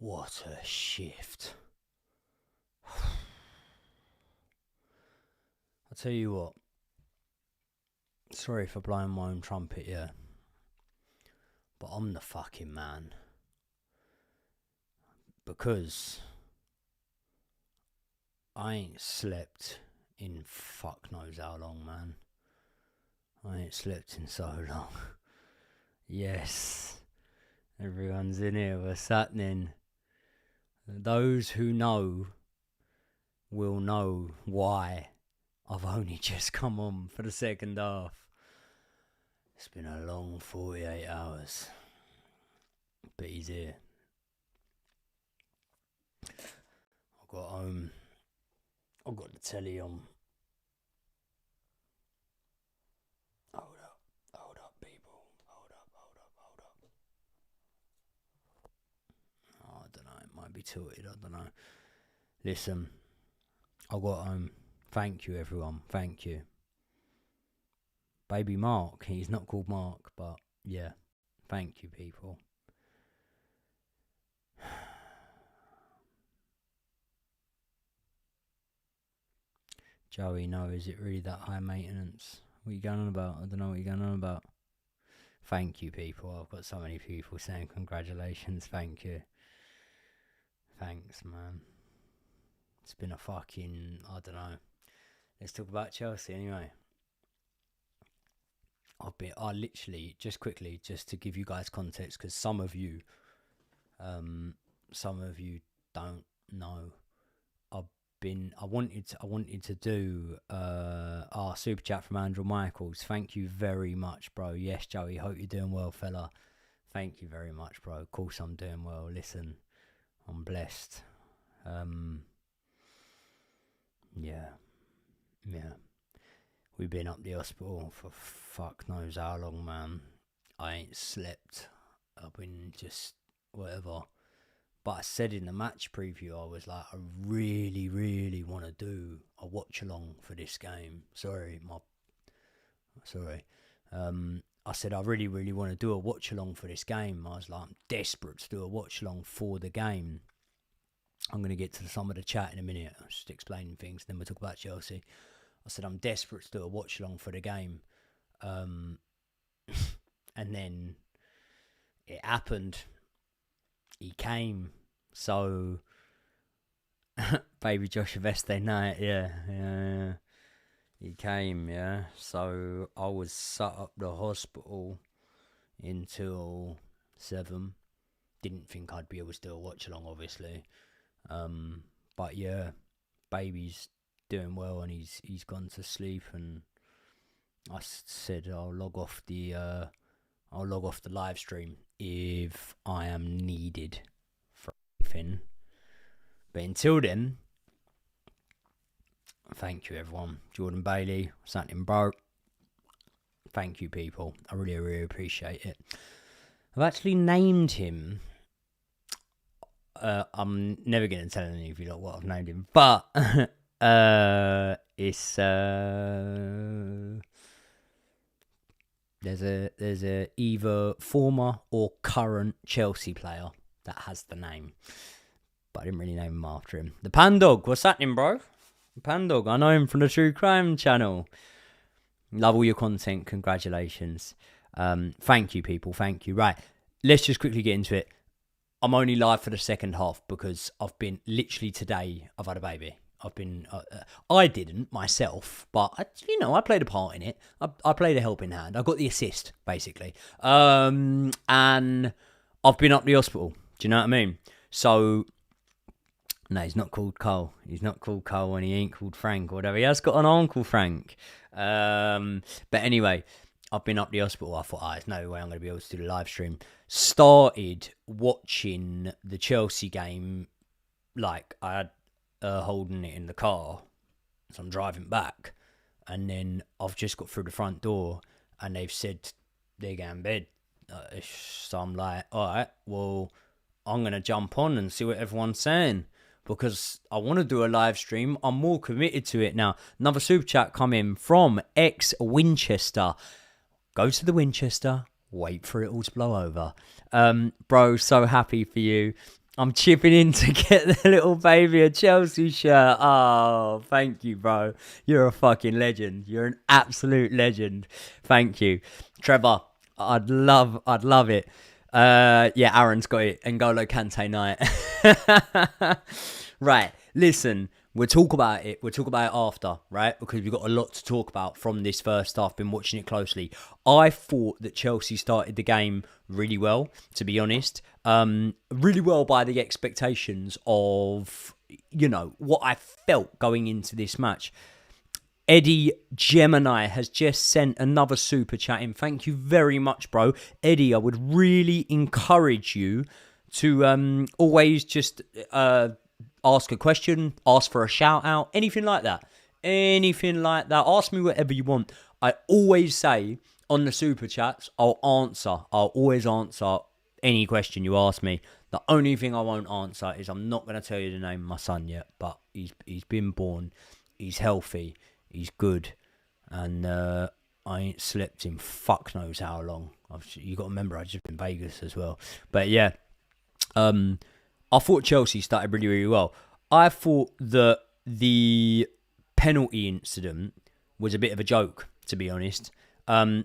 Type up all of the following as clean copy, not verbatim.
What a shift. I'll tell you what. Sorry for blowing my own trumpet, yeah. But I'm the fucking man. Because I ain't slept in fuck knows how long, man. I ain't slept in so long. Yes. Everyone's in here. What's happening? Those who know will know why I've only just come on for the second half. It's been a long 48 hours. But he's here. I got home. I got the telly on. Hold up, people. Hold up. Oh, I don't know. It might be tilted. I don't know. Listen, I got home. Thank you, everyone. Thank you. Baby Mark. He's not called Mark, but yeah. Thank you, people. Joey, no, is it really that high maintenance? What are you going on about? I don't know what you're going on about. Thank you, people. I've got so many people saying congratulations. Thank you. Thanks, man. It's been a fucking, I don't know. Let's talk about Chelsea anyway. I literally, just quickly, just to give you guys context, because some of you don't know. I wanted to do our super chat from Andrew Michaels. Thank you very much, bro. Yes, Joey, hope you're doing well, fella. Thank you very much, bro. Of course I'm doing well. Listen, I'm blessed. Yeah. We've been up the hospital for fuck knows how long, man. I ain't slept. I've been just whatever. But I said in the match preview, I was like, I really, really want to do a watch-along for this game. Sorry. I said I really, really want to do a watch-along for this game. I was like, I'm desperate to do a watch-along for the game. I'm going to get to some of the chat in a minute. I'm just explaining things, then we'll talk about Chelsea. I said, I'm desperate to do a watch-along for the game. And then it happened. He came. So, baby Joshua Veste night, yeah. He came, yeah. So, I was sat up the hospital until 7. Didn't think I'd be able to do a watch-along, obviously. But yeah, baby's doing well and he's gone to sleep, and I said I'll log off the live stream if I am needed for anything. But until then, thank you everyone. Jordan Bailey, something bro. Thank you people. I really, really appreciate it. I've actually named him. I'm never going to tell any of you what I've named him, but it's there's a either former or current Chelsea player that has the name, but I didn't really name him after him. The Pandog, what's happening, bro? The Pandog, I know him from the True Crime channel. Love all your content, congratulations. Thank you, people, thank you. Right, let's just quickly get into it. I'm only live for the second half because I've been literally today. I've had a baby. I didn't myself, but I played a part in it. I played a helping hand. I got the assist basically, and I've been up the hospital. Do you know what I mean? So no, he's not called Cole. He's not called Cole, and he ain't called Frank or whatever. He has got an uncle Frank. But anyway, I've been up the hospital. I thought, there's no way I'm going to be able to do the live stream. Started watching the Chelsea game, like I had holding it in the car, so I'm driving back, and then I've just got through the front door, and they've said they're going to bed. So I'm like, all right, well, I'm going to jump on and see what everyone's saying, because I want to do a live stream. I'm more committed to it now. Another super chat coming from ex-Winchester. Go to the Winchester, wait for it all to blow over. Bro, so happy for you. I'm chipping in to get the little baby a Chelsea shirt. Oh, thank you, bro. You're a fucking legend. You're an absolute legend. Thank you. Trevor, I'd love it. Yeah, Aaron's got it. N'Golo Kante night. Right, listen. We'll talk about it. We'll talk about it after, right? Because we've got a lot to talk about from this first half. Been watching it closely. I thought that Chelsea started the game really well, to be honest. Really well by the expectations of, what I felt going into this match. Eddie Gemini has just sent another super chat in. Thank you very much, bro. Eddie, I would really encourage you to always just... ask a question, ask for a shout out, anything like that. Ask me whatever you want. I always say on the super chats, I'll always answer any question you ask me. The only thing I won't answer is I'm not going to tell you the name of my son yet, but he's been born, he's healthy, he's good, and I ain't slept in fuck knows how long. You got to remember, I've just been in Vegas as well. But yeah, I thought Chelsea started really, really well. I thought that the penalty incident was a bit of a joke, to be honest. And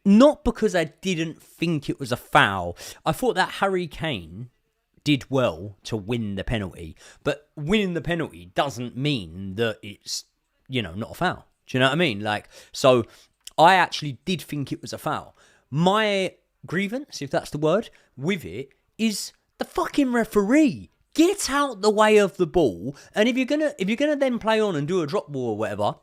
not because I didn't think it was a foul. I thought that Harry Kane did well to win the penalty. But winning the penalty doesn't mean that it's, not a foul. Do you know what I mean? So I actually did think it was a foul. My grievance, if that's the word, with it is... the fucking referee. Get out the way of the ball, and if you're gonna then play on and do a drop ball or whatever,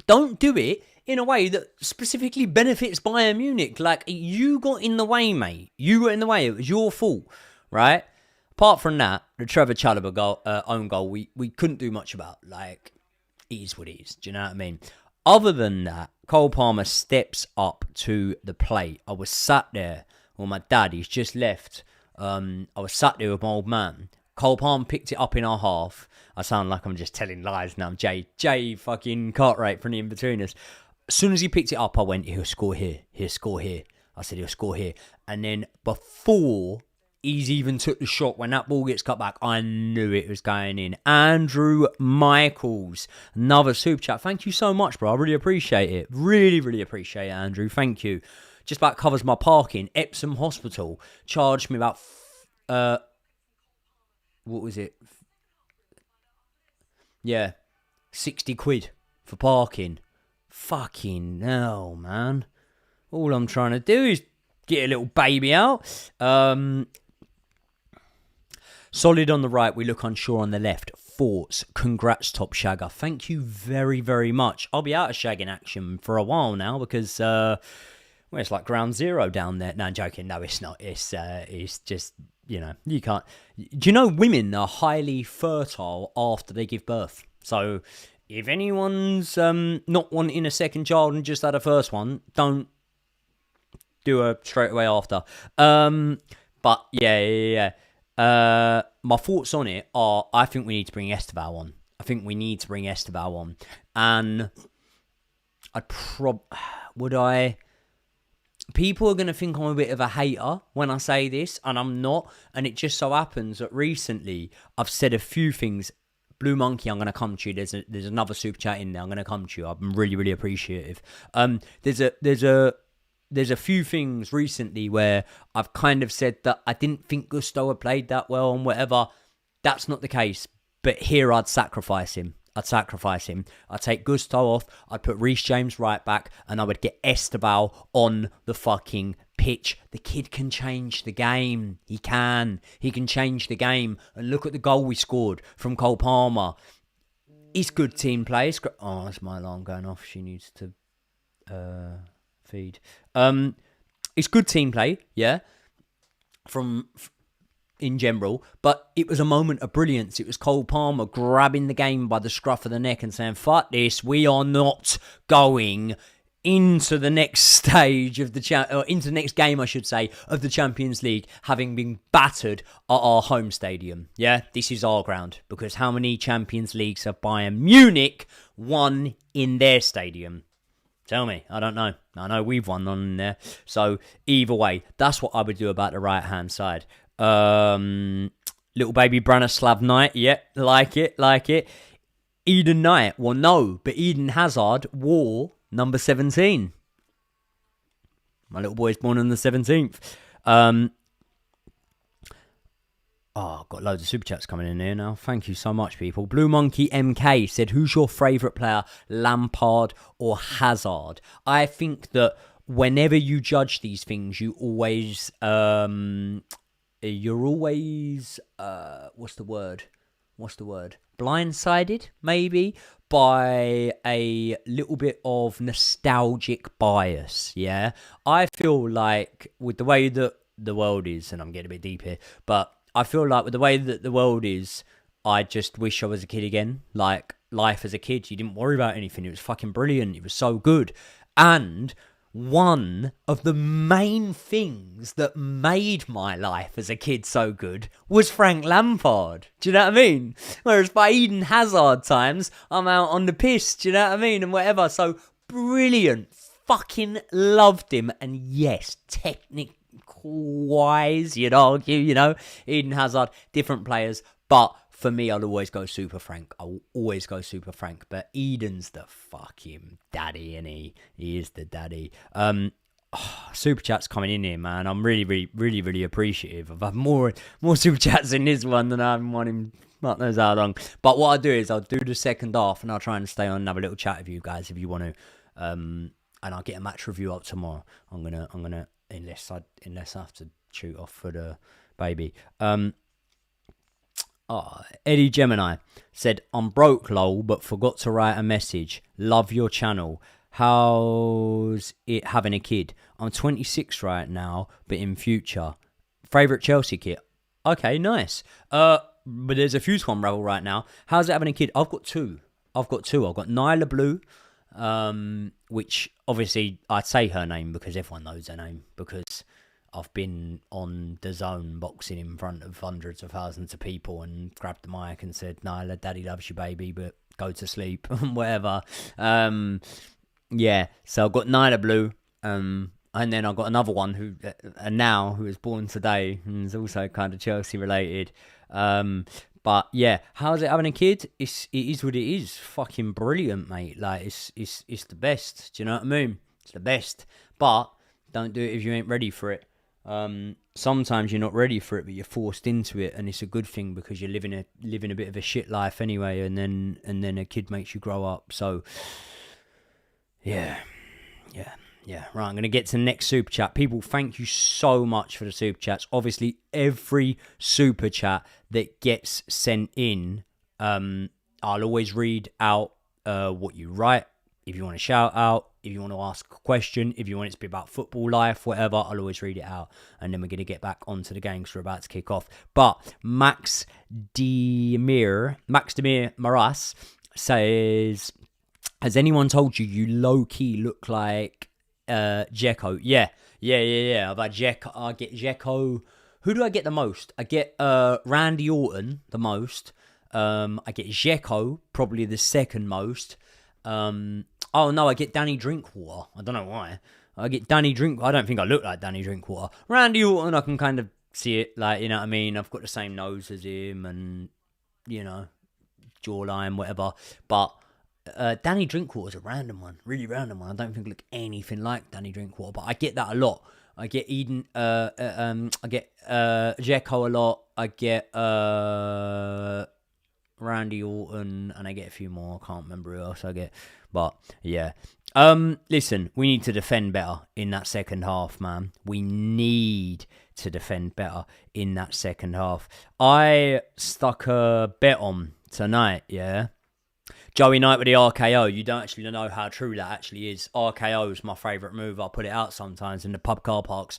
don't do it in a way that specifically benefits Bayern Munich. You got in the way, mate. You got in the way. It was your fault, right? Apart from that, the Trevor Chalobah own goal, we couldn't do much about. It is what it is. Do you know what I mean? Other than that, Cole Palmer steps up to the plate. I was sat there. Well, my dad, he's just left. I was sat there with my old man. Cole Palmer picked it up in our half. I sound like I'm just telling lies now. I'm Jay fucking Cartwright from the In-Betweeners. As soon as he picked it up, I went, he'll score here. He'll score here. I said, he'll score here. And then before he's even took the shot, when that ball gets cut back, I knew it was going in. Andrew Michaels, another super chat. Thank you so much, bro. I really appreciate it. Really, really appreciate it, Andrew. Thank you. Just about covers my parking. Epsom Hospital charged me about... what was it? Yeah, 60 quid for parking. Fucking hell, man. All I'm trying to do is get a little baby out. Solid on the right, we look unsure on the left. Thoughts? Congrats, Top Shagger. Thank you very, very much. I'll be out of shagging action for a while now because... well, it's like ground zero down there. No, I'm joking. No, it's not. It's just, you can't... Do you know women are highly fertile after they give birth? So if anyone's not wanting a second child and just had a first one, don't do her straight away after. But yeah. My thoughts on it are, I think we need to bring Esteval on. And would I... People are going to think I'm a bit of a hater when I say this, and I'm not. And it just so happens that recently I've said a few things. Blue Monkey, I'm going to come to you. There's another super chat in there. I'm going to come to you. I'm really, really appreciative. There's a few things recently where I've kind of said that I didn't think Gusto had played that well and whatever. That's not the case. But here I'd sacrifice him. I'd take Gusto off. I'd put Reece James right back, and I would get Esteval on the fucking pitch. The kid can change the game. He can change the game. And look at the goal we scored from Cole Palmer. He's good team play. Oh, that's my alarm going off. She needs to feed. It's good team play, yeah. In general, but it was a moment of brilliance. It was Cole Palmer grabbing the game by the scruff of the neck and saying, fuck this, we are not going into the next stage of into the next game, I should say, of the Champions League, having been battered at our home stadium. Yeah, this is our ground, because how many Champions Leagues have Bayern Munich won in their stadium? Tell me. I don't know. I know we've won one in there. So either way, that's what I would do about the right-hand side. Little baby Branislav Knight. Yep, like it. Eden Knight. Well, no, but Eden Hazard wore number 17. My little boy's born on the 17th. I've got loads of super chats coming in here now. Thank you so much, people. Blue Monkey MK said, who's your favourite player, Lampard or Hazard? I think that whenever you judge these things, you're always, what's the word? Blindsided, maybe, by a little bit of nostalgic bias, yeah? I feel like with the way that the world is, and I'm getting a bit deep here, but I feel like with the way that the world is, I just wish I was a kid again. Like, life as a kid, you didn't worry about anything. It was fucking brilliant. It was so good. And one of the main things that made my life as a kid so good was Frank Lampard. Do you know what I mean? Whereas by Eden Hazard times, I'm out on the piss. Do you know what I mean? And whatever. So, brilliant. Fucking loved him. And yes, technical-wise, you'd argue, you know, Eden Hazard, different players. But for me, I'll always go Super Frank. I will always go Super Frank. But Eden's the fucking daddy, and he is the daddy. Super chats coming in here, man. I'm really appreciative. I've had more super chats in this one than I haven't won in not knows how long. But what I'll do is I'll do the second half, and I'll try and stay on and have a little chat with you guys if you want to. And I'll get a match review up tomorrow. I'm gonna unless I have to shoot off for the baby. Eddie Gemini said, I'm broke, lol, but forgot to write a message. Love your channel. How's it having a kid? I'm 26 right now, but in future. Favourite Chelsea kit? Okay, nice. But there's a few to unravel right now. How's it having a kid? I've got two. I've got Nyla Blue, which obviously I'd say her name because everyone knows her name, because I've been on the Zone boxing in front of hundreds of thousands of people and grabbed the mic and said, Nyla, daddy loves you, baby, but go to sleep, whatever. Yeah, so I've got Nyla Blue, and then I've got another one who was born today and is also kind of Chelsea related. But yeah, how's it having a kid? It is what it is. Fucking brilliant, mate. Like, it's the best. Do you know what I mean? It's the best. But don't do it if you ain't ready for it. Sometimes you're not ready for it, but you're forced into it, and it's a good thing because you're living a bit of a shit life anyway, and then a kid makes you grow up. So yeah. Right, I'm gonna get to the next super chat. People, thank you so much for the super chats. Obviously, every super chat that gets sent in, I'll always read out what you write. If you want to shout out, if you want to ask a question, if you want it to be about football life, whatever, I'll always read it out. And then we're going to get back onto the game because we're about to kick off. But Max Demir Maras says, has anyone told you you low-key look like Dzeko? Yeah. I've had Dzeko. I get Dzeko. Who do I get the most? I get Randy Orton the most. I get Dzeko probably the second most. Oh no, I get Danny Drinkwater. I don't know why. I get Danny Drinkwater. I don't think I look like Danny Drinkwater. Randy Orton, I can kind of see it, like, you know what I mean? I've got the same nose as him and, you know, jawline, whatever. But Danny Drinkwater's a random one, really random one. I don't think I look anything like Danny Drinkwater, but I get that a lot. I get I get Dzeko a lot. I get Randy Orton, and I get a few more. I can't remember who else I get. But yeah. Listen, we need to defend better in that second half, man. We need to defend better in that second half. I stuck a bet on tonight, yeah. Joey Knight with the RKO. You don't actually know how true that actually is. RKO is my favourite move. I put it out sometimes in the pub car parks.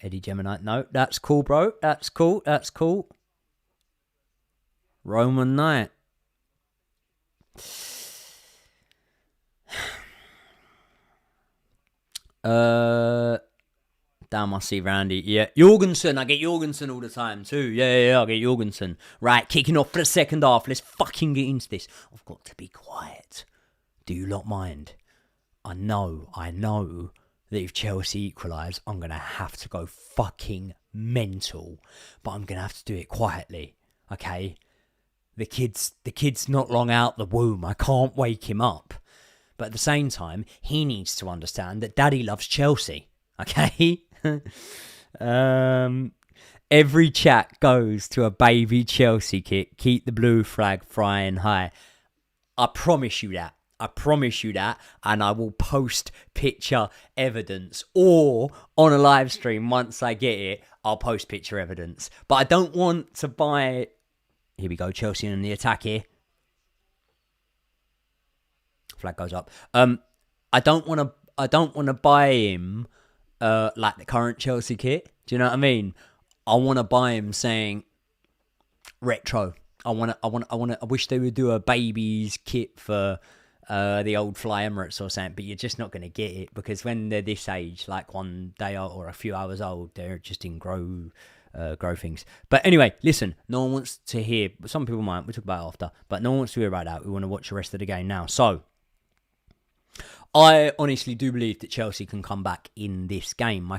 Eddie Gemini. No, that's cool, bro. That's cool. Roman Knight. Damn, I see Randy. Yeah, Jorgensen. I get Jorgensen all the time too. Yeah, I get Jorgensen. Right, kicking off for the second half. Let's fucking get into this. I've got to be quiet. Do you not mind? I know that if Chelsea equalise, I'm going to have to go fucking mental. But I'm going to have to do it quietly, okay? The kid's not long out the womb. I can't wake him up. But at the same time, he needs to understand that Daddy loves Chelsea, okay? Every chat goes to a baby Chelsea kit. Keep the blue flag flying high. I promise you that. And I will post picture evidence, or on a live stream once I get it, I'll post picture evidence. But I don't want to buy. Here we go, Chelsea in the attack here. Flag goes up. I don't want to buy him like the current Chelsea kit. Do you know what I mean? I want to buy him saying retro. I wish they would do a baby's kit for the old Fly Emirates or something, but you're just not going to get it, because when they're this age, like one day or a few hours old, they're just in grow things. But anyway, listen, no one wants to hear, some people might, we'll talk about it after, but no one wants to hear about that. We want to watch the rest of the game now. So, I honestly do believe that Chelsea can come back in this game.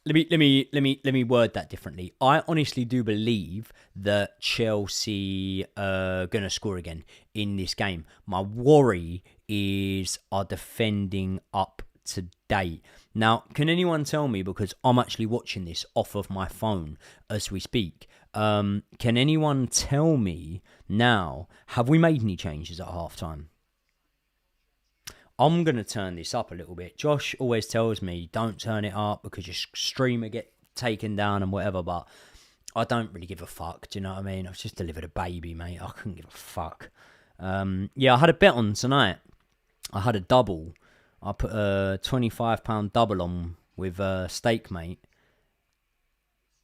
Let me word that differently. I honestly do believe that Chelsea are going to score again in this game. My worry is our defending up to date. Now, can anyone tell me, because I'm actually watching this off of my phone as we speak, can anyone tell me now, have we made any changes at halftime? I'm going to turn this up a little bit. Josh always tells me, don't turn it up because your streamer get taken down and whatever, but I don't really give a fuck. Do you know what I mean? I've just delivered a baby, mate. I couldn't give a fuck. Yeah, I had a bet on tonight. I had a double. I put a £25 double on with Steak Mate.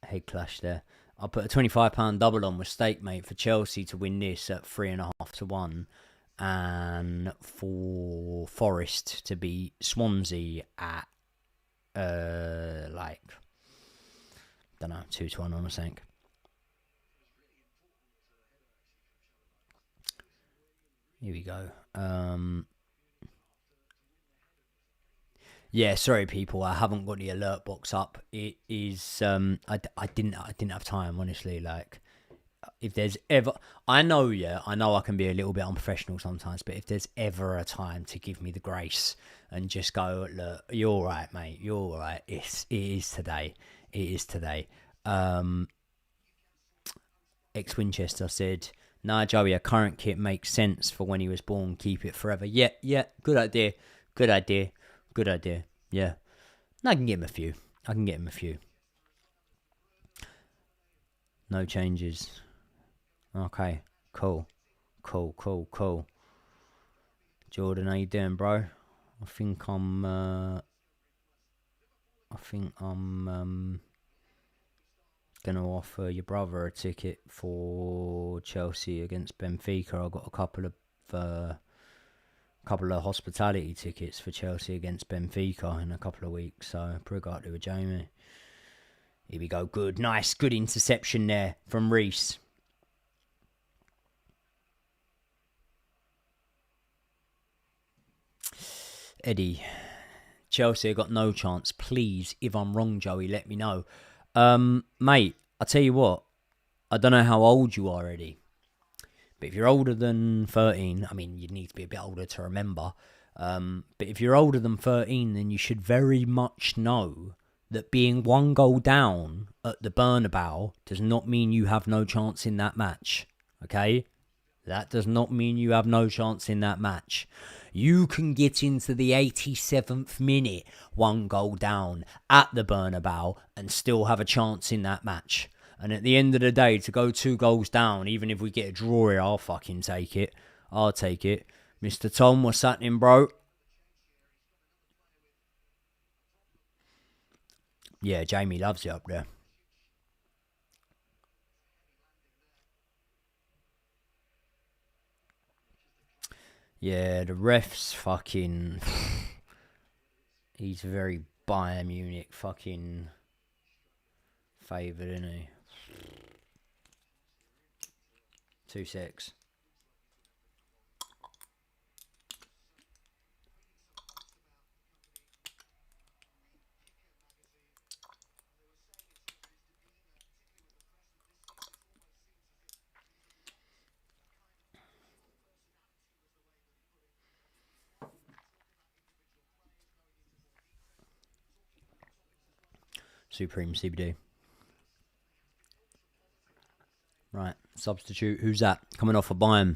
Head clash there. I put a £25 double on with Steak Mate for Chelsea to win this at 3.5 to 1. And for Forest to beat Swansea at, like, don't know, 2 to 1 on, I think. Here we go. Yeah, sorry people, I haven't got the alert box up. It is, I didn't have time, honestly, like. If there's ever, I know I can be a little bit unprofessional sometimes, but if there's ever a time to give me the grace and just go, look, you're all right, mate, you're all right, it is today. Ex-Winchester said, nah, Joey, a current kit makes sense for when he was born, keep it forever. Yeah, good idea, yeah. I can get him a few. No changes. Okay, cool. Jordan, how you doing, bro? I think I'm gonna offer your brother a ticket for Chelsea against Benfica. I've got a couple of hospitality tickets for Chelsea against Benfica in a couple of weeks. So prig out to Jamie. Here we go. Good, nice, good interception there from Reece. Eddie, Chelsea have got no chance. Please, if I'm wrong, Joey, let me know. Mate, I'll tell you what. I don't know how old you are, Eddie. But if you're older than 13, I mean, you'd need to be a bit older to remember. But if you're older than 13, then you should very much know that being 1 goal down at the Bernabeu does not mean you have no chance in that match. Okay? That does not mean you have no chance in that match. You can get into the 87th minute, 1 goal down at the Bernabeu and still have a chance in that match. And at the end of the day, to go 2 goals down, even if we get a draw here, I'll fucking take it. I'll take it. Mr. Tom, what's happening, bro? Yeah, Jamie loves it up there. Yeah, the ref's fucking... He's very Bayern Munich fucking favoured, isn't he? 2-6. Supreme CBD. Right, substitute. Who's that? Coming off a Bayern.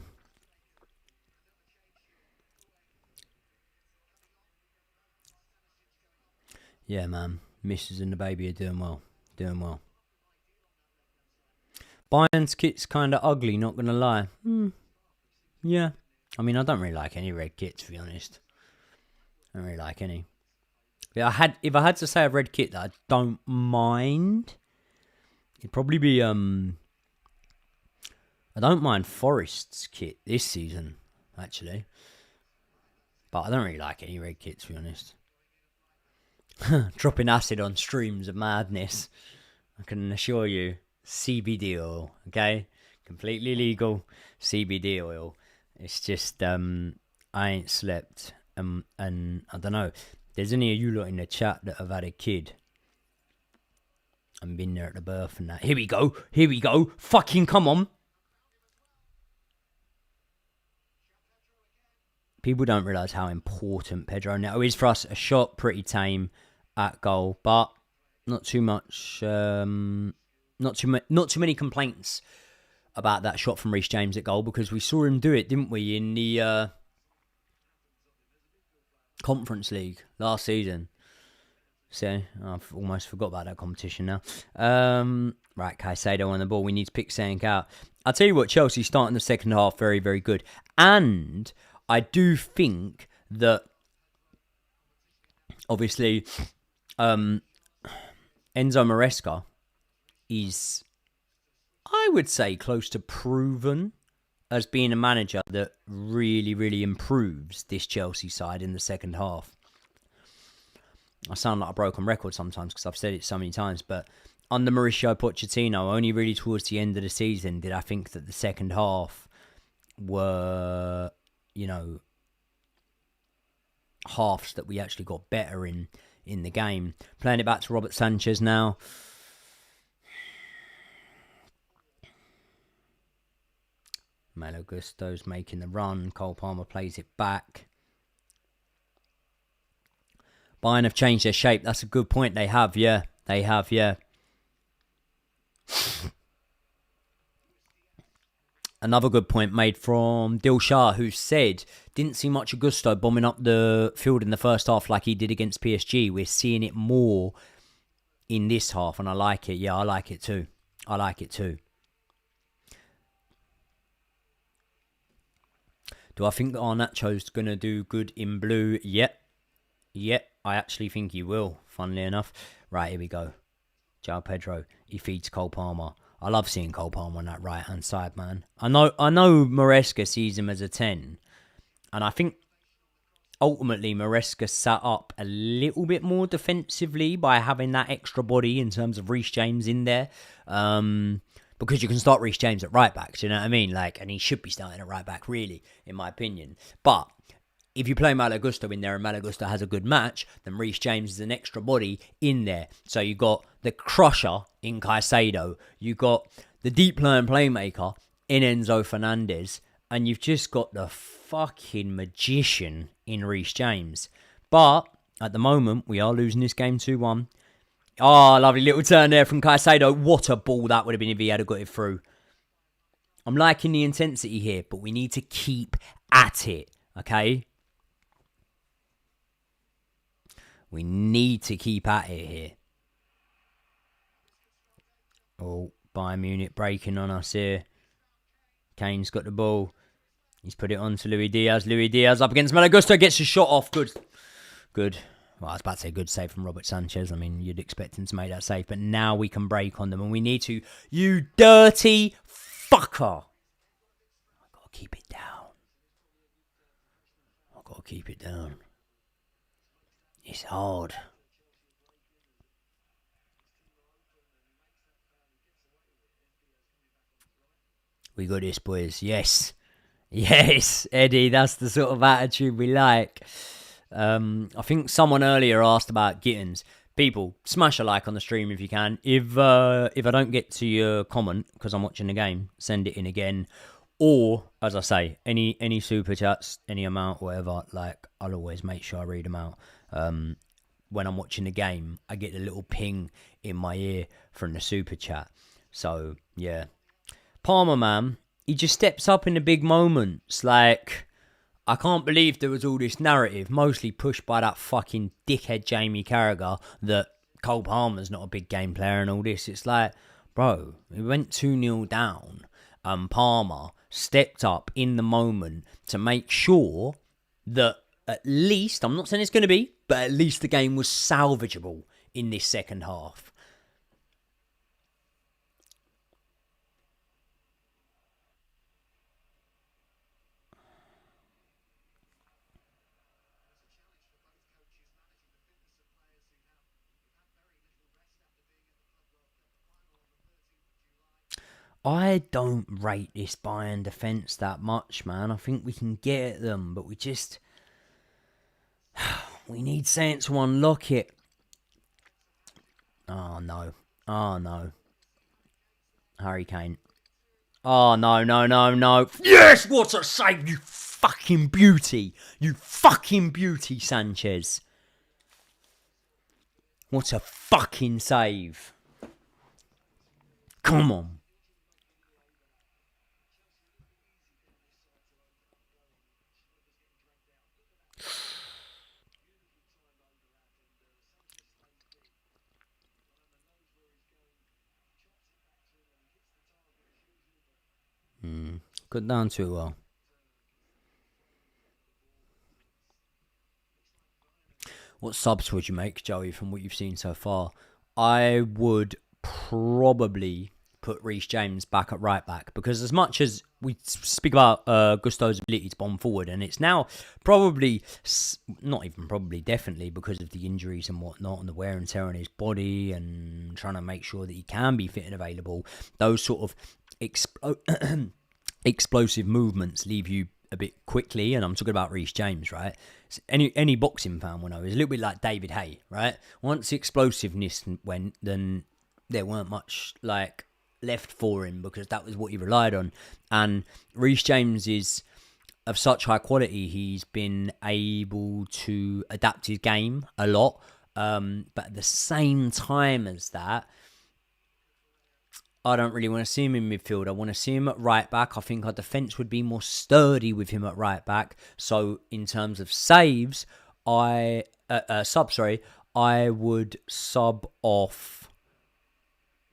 Yeah, man. Mrs. and the baby are doing well. Doing well. Bayern's kit's kind of ugly, not going to lie. Yeah. I mean, I don't really like any red kit, to be honest. I don't really like any. But if I had to say a red kit that I don't mind, it'd probably be... I don't mind Forest's kit this season, actually. But I don't really like any red kit, to be honest. Dropping acid on streams of madness. I can assure you. CBD oil, okay? Completely legal CBD oil. It's just, I ain't slept. And I don't know. There's any of you lot in the chat that have had a kid and been there at the birth and that. Here we go. Fucking come on. People don't realise how important Pedro Neto is for us. A shot, pretty tame at goal, but not too much. Not too many complaints about that shot from Reece James at goal, because we saw him do it, didn't we, in the Conference League last season. So I've almost forgot about that competition now. Right, Caicedo on the ball. We need to pick something out. I'll tell you what, Chelsea starting the second half very, very good. And I do think that, obviously, Enzo Maresca is, I would say, close to proven as being a manager that really, really improves this Chelsea side in the second half. I sound like a broken record sometimes because I've said it so many times, but under Mauricio Pochettino, only really towards the end of the season did I think that the second half were, halves that we actually got better in the game. Playing it back to Robert Sanchez now. Malo Gusto's making the run. Cole Palmer plays it back. Bayern have changed their shape. That's a good point. They have, yeah. Another good point made from Dilshah, who said, didn't see much of Gusto bombing up the field in the first half like he did against PSG. We're seeing it more in this half, and I like it. Yeah, I like it too. Do I think that Garnacho's going to do good in blue? Yep, I actually think he will, funnily enough. Right, here we go. João Pedro, he feeds Cole Palmer. I love seeing Cole Palmer on that right-hand side, man. I know Maresca sees him as a 10. And I think ultimately Maresca sat up a little bit more defensively by having that extra body in terms of Reece James in there. Because you can start Reece James at right back, do you know what I mean? And he should be starting at right back, really, in my opinion. But if you play Malo Gusto in there and Malo Gusto has a good match, then Reece James is an extra body in there. So you got the crusher in Caicedo, you got the deep line playmaker in Enzo Fernandez, and you've just got the fucking magician in Reece James. But at the moment, we are losing this game 2-1. Oh, lovely little turn there from Caicedo. What a ball that would have been if he had got it through. I'm liking the intensity here, but we need to keep at it, okay? We need to keep at it here. Oh, Bayern Munich breaking on us here. Kane's got the ball. He's put it on to Luis Diaz. Luis Diaz up against Malo Gusto. Gets a shot off. Good. Well, I was about to say good save from Robert Sanchez. I mean, you'd expect him to make that save. But now we can break on them. And we need to. You dirty fucker. I've got to keep it down. It's hard. We got this, boys. Yes, Eddie. That's the sort of attitude we like. I think someone earlier asked about Gittins. People, smash a like on the stream if you can. If I don't get to your comment because I'm watching the game, send it in again. Or, as I say, any super chats, any amount, whatever. I'll always make sure I read them out. when I'm watching the game, I get a little ping in my ear from the super chat. So, yeah. Palmer, man, he just steps up in the big moments. Like, I can't believe there was all this narrative, mostly pushed by that fucking dickhead Jamie Carragher, that Cole Palmer's not a big game player and all this. It's like, bro, we went 2-0 down, and Palmer stepped up in the moment to make sure that at least, I'm not saying it's going to be, but at least the game was salvageable in this second half. I don't rate this Bayern defence that much, man. I think we can get at them, but we just... we need something to unlock it. Oh, no. Oh, no. Harry Kane. Oh, no, no, no, no. Yes! What a save, you fucking beauty. You fucking beauty, Sanchez. What a fucking save. Come on. Got down too well. What subs would you make, Joey, from what you've seen so far? I would probably put Reece James back at right back, because as much as we speak about Gusto's ability to bomb forward, and it's now probably, not even probably, definitely because of the injuries and whatnot and the wear and tear on his body and trying to make sure that he can be fit and available, those sort of explosive movements leave you a bit quickly, and I'm talking about Reece James, right? Any boxing fan will know, he's a little bit like David Haye, right? Once the explosiveness went, then there weren't much like left for him, because that was what he relied on. And Reece James is of such high quality, he's been able to adapt his game a lot, but at the same time as that, I don't really want to see him in midfield. I want to see him at right back. I think our defence would be more sturdy with him at right back. So in terms of saves, I would sub off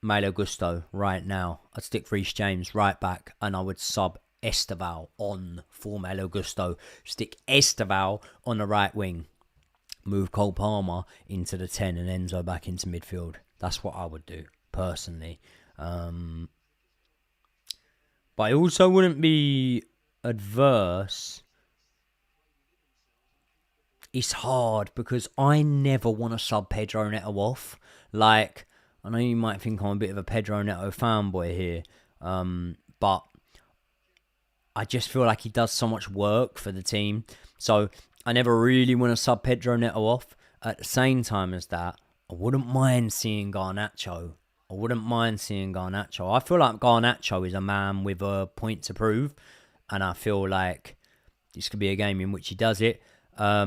Malo Gusto right now. I'd stick Reece James right back, and I would sub Esteval on for Malo Gusto. Stick Esteval on the right wing. Move Cole Palmer into the 10 and Enzo back into midfield. That's what I would do, personally. But I also wouldn't be adverse. It's hard because I never want to sub Pedro Neto off. Like, I know you might think I'm a bit of a Pedro Neto fanboy here, but I just feel like he does so much work for the team. So I never really want to sub Pedro Neto off. At the same time as that, I wouldn't mind seeing Garnacho. I feel like Garnacho is a man with a point to prove, and I feel like this could be a game in which he does it. Yeah,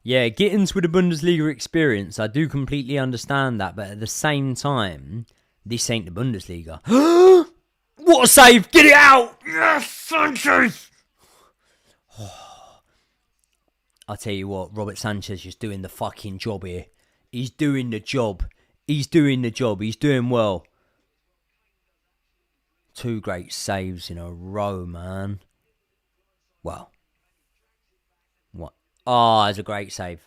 Gittins with a Bundesliga experience, I do completely understand that, but at the same time, this ain't the Bundesliga. What a save! Get it out! Yes, Sanchez! I'll tell you what, Robert Sanchez is doing the fucking job here. He's doing the job. He's doing well. 2 great saves in a row, man. Well. What? Oh, it's a great save.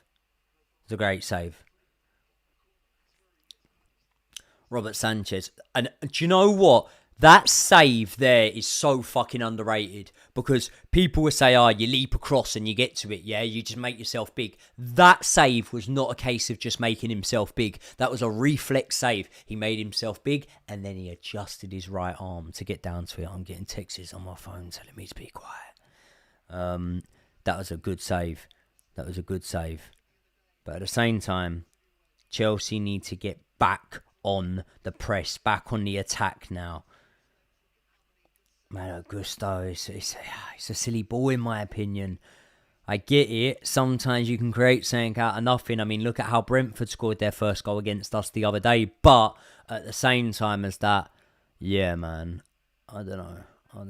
Robert Sanchez. And do you know what? That save there is so fucking underrated, because people will say, you leap across and you get to it, yeah? You just make yourself big. That save was not a case of just making himself big. That was a reflex save. He made himself big, and then he adjusted his right arm to get down to it. I'm getting texts on my phone telling me to be quiet. That was a good save. But at the same time, Chelsea need to get back on the press, back on the attack now. Malo Gusto, it's a silly ball in my opinion. I get it. Sometimes you can create something out of nothing. I mean, look at how Brentford scored their first goal against us the other day. But at the same time as that, yeah, man, I don't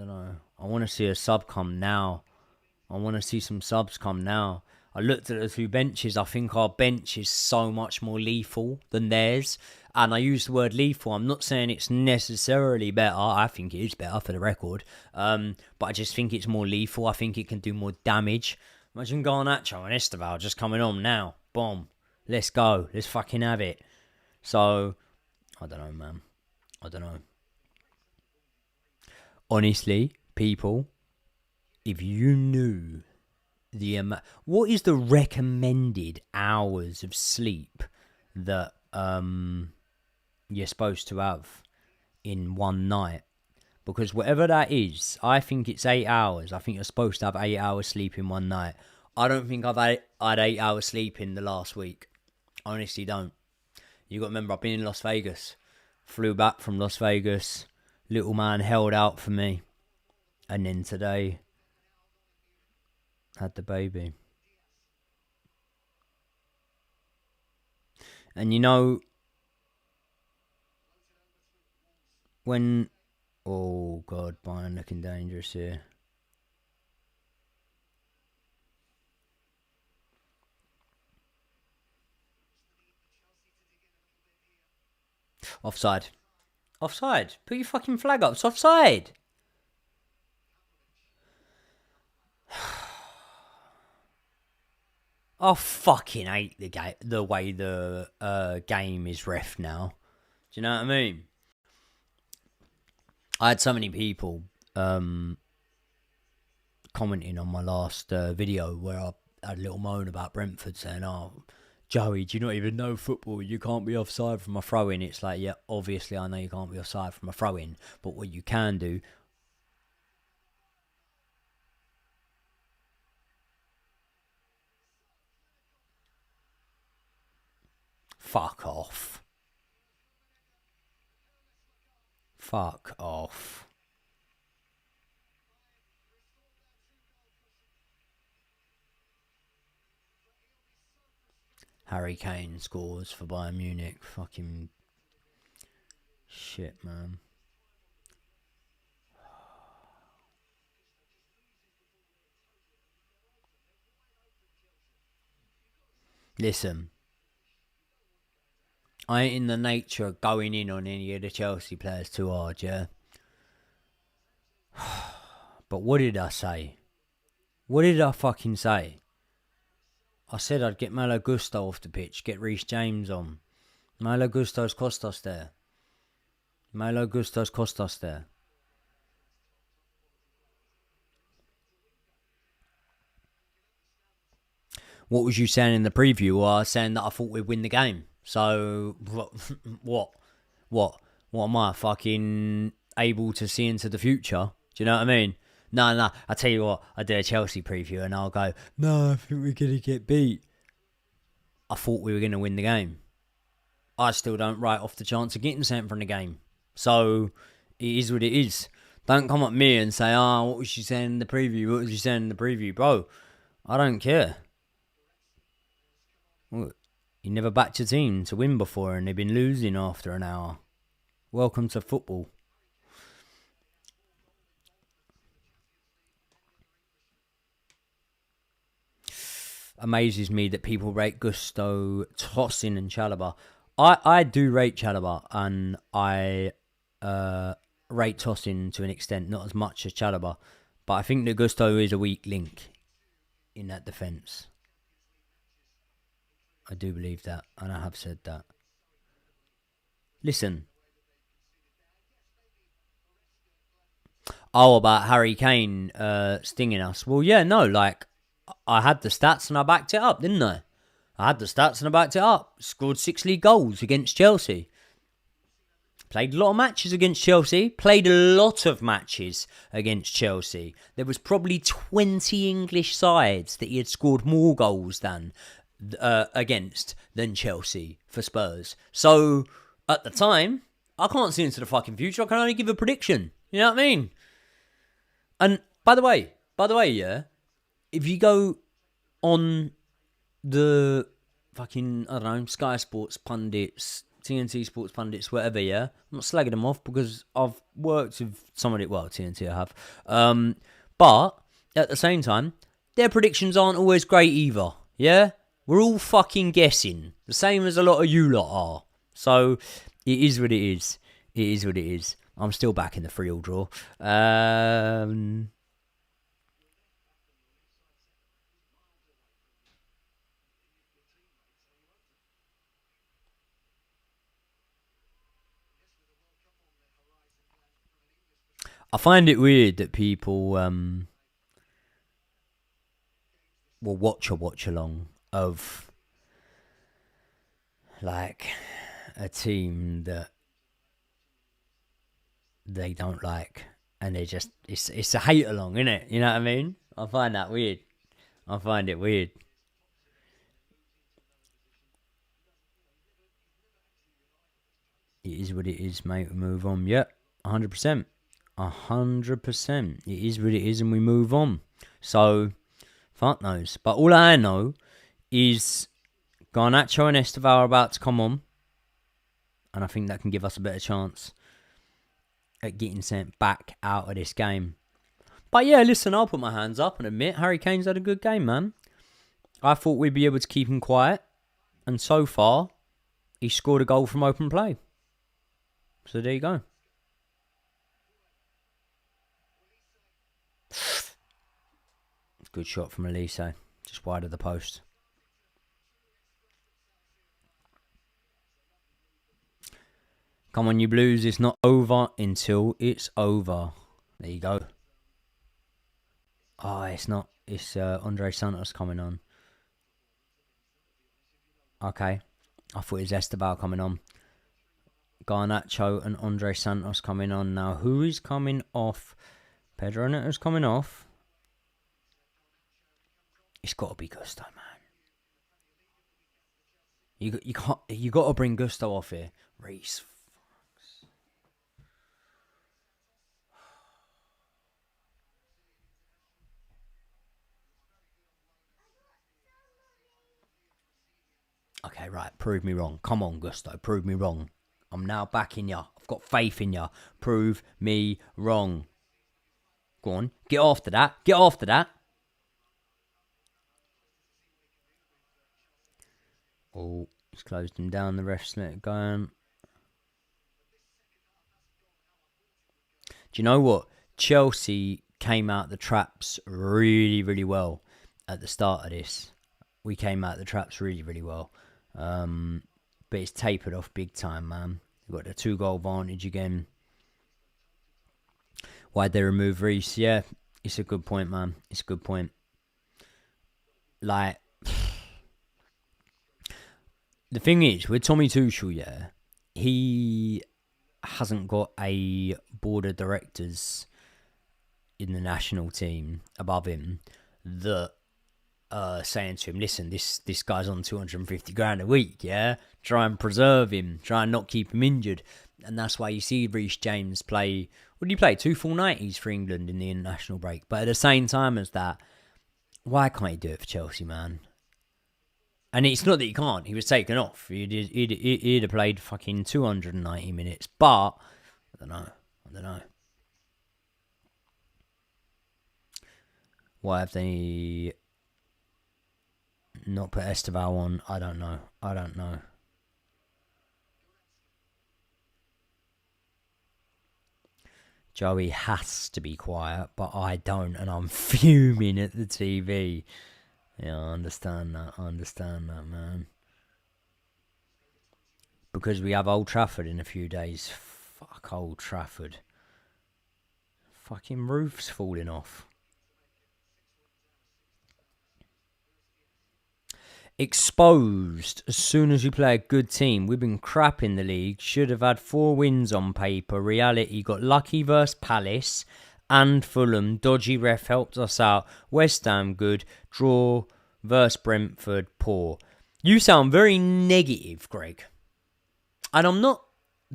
know. I want to see a sub come now. I want to see some subs come now. I looked at the two benches. I think our bench is so much more lethal than theirs. And I use the word lethal. I'm not saying it's necessarily better. I think it is better for the record. But I just think it's more lethal. I think it can do more damage. Imagine Garnacho and Esteval just coming on now. Boom. Let's go. Let's fucking have it. So, I don't know, man. I don't know. Honestly, people, if you knew the amount... What is the recommended hours of sleep that you're supposed to have in one night? Because whatever that is, I think it's 8 hours. I think you're supposed to have 8 hours sleep in one night. I don't think I've had 8 hours sleep in the last week. I honestly don't. You got to remember, I've been in Las Vegas. Flew back from Las Vegas. Little man held out for me. And then today, had the baby. And you know, when... Oh, God, Bayern looking dangerous here. Offside. Offside. Put your fucking flag up. It's offside. I fucking hate the way the game is ref now. Do you know what I mean? I had so many people commenting on my last video where I had a little moan about Brentford saying, "Oh, Joey, do you not even know football? You can't be offside from a throw-in." It's like, yeah, obviously I know you can't be offside from a throw-in, but what you can do... Fuck off. Fuck off. Harry Kane scores for Bayern Munich. Fucking shit, man. Listen, I ain't in the nature of going in on any of the Chelsea players too hard, yeah? But what did I say? What did I fucking say? I said I'd get Malo Gusto off the pitch, get Reece James on. Malo Gusto's cost us there. Malo Gusto's cost us there. What was you saying in the preview? Well, I was saying that I thought we'd win the game. So, what? What am I, fucking able to see into the future? Do you know what I mean? No, I tell you what, I do a Chelsea preview and I'll go, no, I think we're going to get beat. I thought we were going to win the game. I still don't write off the chance of getting something from the game. So, it is what it is. Don't come at me and say, what was you saying in the preview? What was you saying in the preview? Bro, I don't care. You never backed your team to win before and they've been losing after an hour. Welcome to football. Amazes me that people rate Gusto, Tosin and Chalobah. I do rate Chalobah and I rate Tosin to an extent, not as much as Chalobah. But I think that Gusto is a weak link in that defence. I do believe that, and I have said that. Listen. Oh, about Harry Kane stinging us. Well, yeah, no, like, I had the stats and I backed it up, didn't I? I had the stats and I backed it up. Scored 6 league goals against Chelsea. Played a lot of matches against Chelsea. Played a lot of matches against Chelsea. There was probably 20 English sides that he had scored more goals against than Chelsea for Spurs. So, at the time, I can't see into the fucking future. I can only give a prediction. You know what I mean? And by the way, yeah, if you go on the fucking, I don't know, Sky Sports pundits, TNT Sports pundits, whatever, yeah, I'm not slagging them off because I've worked with somebody, well, TNT I have, but at the same time, their predictions aren't always great either, yeah? We're all fucking guessing, the same as a lot of you lot are. So, it is what it is. It is what it is. I'm still back in the 3-all draw. I find it weird that people will watch a watch along of like a team that they don't like, and they just it's a hate along, isn't it? You know what I mean? I find that weird. I find it weird. It is what it is, mate. We move on. Yep, 100%. 100%. It is what it is, and we move on. So, fuck knows. But all I know is Garnacho and Estevao are about to come on, and I think that can give us a better chance at getting sent back out of this game. But yeah, listen, I'll put my hands up and admit Harry Kane's had a good game, man. I thought we'd be able to keep him quiet, and so far, he scored a goal from open play. So there you go. Good shot from Elise, just wide of the post. Come on, you Blues, it's not over until it's over. There you go. Oh, it's not. It's Andre Santos coming on. Okay. I thought it was Estevao coming on. Garnacho and Andre Santos coming on. Now, who is coming off? Pedro Neto's coming off. It's got to be Gusto, man. You got to bring Gusto off here. Reese. Okay, right. Prove me wrong. Come on, Gusto. Prove me wrong. I'm now backing ya. I've got faith in ya. Prove me wrong. Go on. Get after that. Get after that. Oh, he's closed him down. The ref's let it go. Do you know what? Chelsea came out the traps really, really well at the start of this. We came out the traps really, really well. But it's tapered off big time, man. We've got the 2-goal advantage again. Why'd they remove Reese? Yeah, it's a good point, man. It's a good point. Like, the thing is, with Tommy Tuchel, yeah, he hasn't got a board of directors in the national team above him that saying to him, listen, this guy's on 250 grand a week, yeah? Try and preserve him. Try and not keep him injured. And that's why you see Reece James play, what did he play? 2 full 90s for England in the international break. But at the same time as that, why can't he do it for Chelsea, man? And it's not that he can't. He was taken off. He'd have played fucking 290 minutes. But, I don't know. Why have they not put Estevao on? I don't know. Joey has to be quiet, but I don't, and I'm fuming at the TV. Yeah, I understand that, man. Because we have Old Trafford in a few days. Fuck Old Trafford. Fucking roof's falling off. Exposed as soon as we play a good team. We've been crap in the league. Should have had 4 wins on paper. Reality, got lucky versus Palace and Fulham. Dodgy ref helped us out. West Ham good. Draw versus Brentford poor. You sound very negative, Greg. And I'm not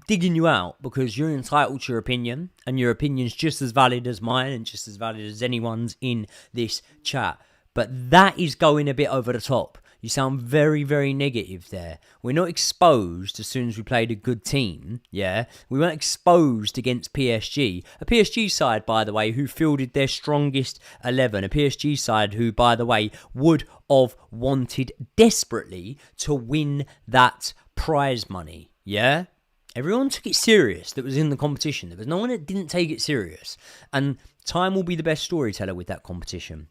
digging you out because you're entitled to your opinion, and your opinion's just as valid as mine and just as valid as anyone's in this chat. But that is going a bit over the top. You sound very, very negative there. We're not exposed as soon as we played a good team, yeah? We weren't exposed against PSG. A PSG side, by the way, who fielded their strongest 11. A PSG side who, by the way, would have wanted desperately to win that prize money, yeah? Everyone took it serious that was in the competition. There was no one that didn't take it serious. And time will be the best storyteller with that competition.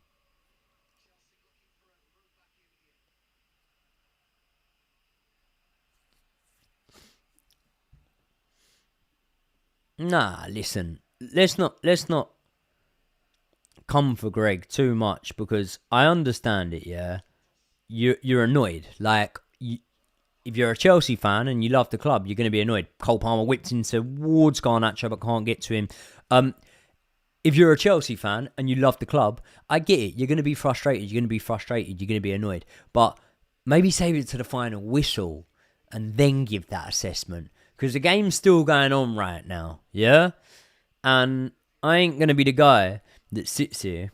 Nah, listen. Let's not come for Greg too much because I understand it, yeah? You're annoyed. Like, if you're a Chelsea fan and you love the club, you're going to be annoyed. Cole Palmer whipped towards Garnacho but can't get to him. If you're a Chelsea fan and you love the club, I get it. You're going to be frustrated. You're going to be annoyed. But maybe save it to the final whistle and then give that assessment. Because the game's still going on right now, yeah? And I ain't going to be the guy that sits here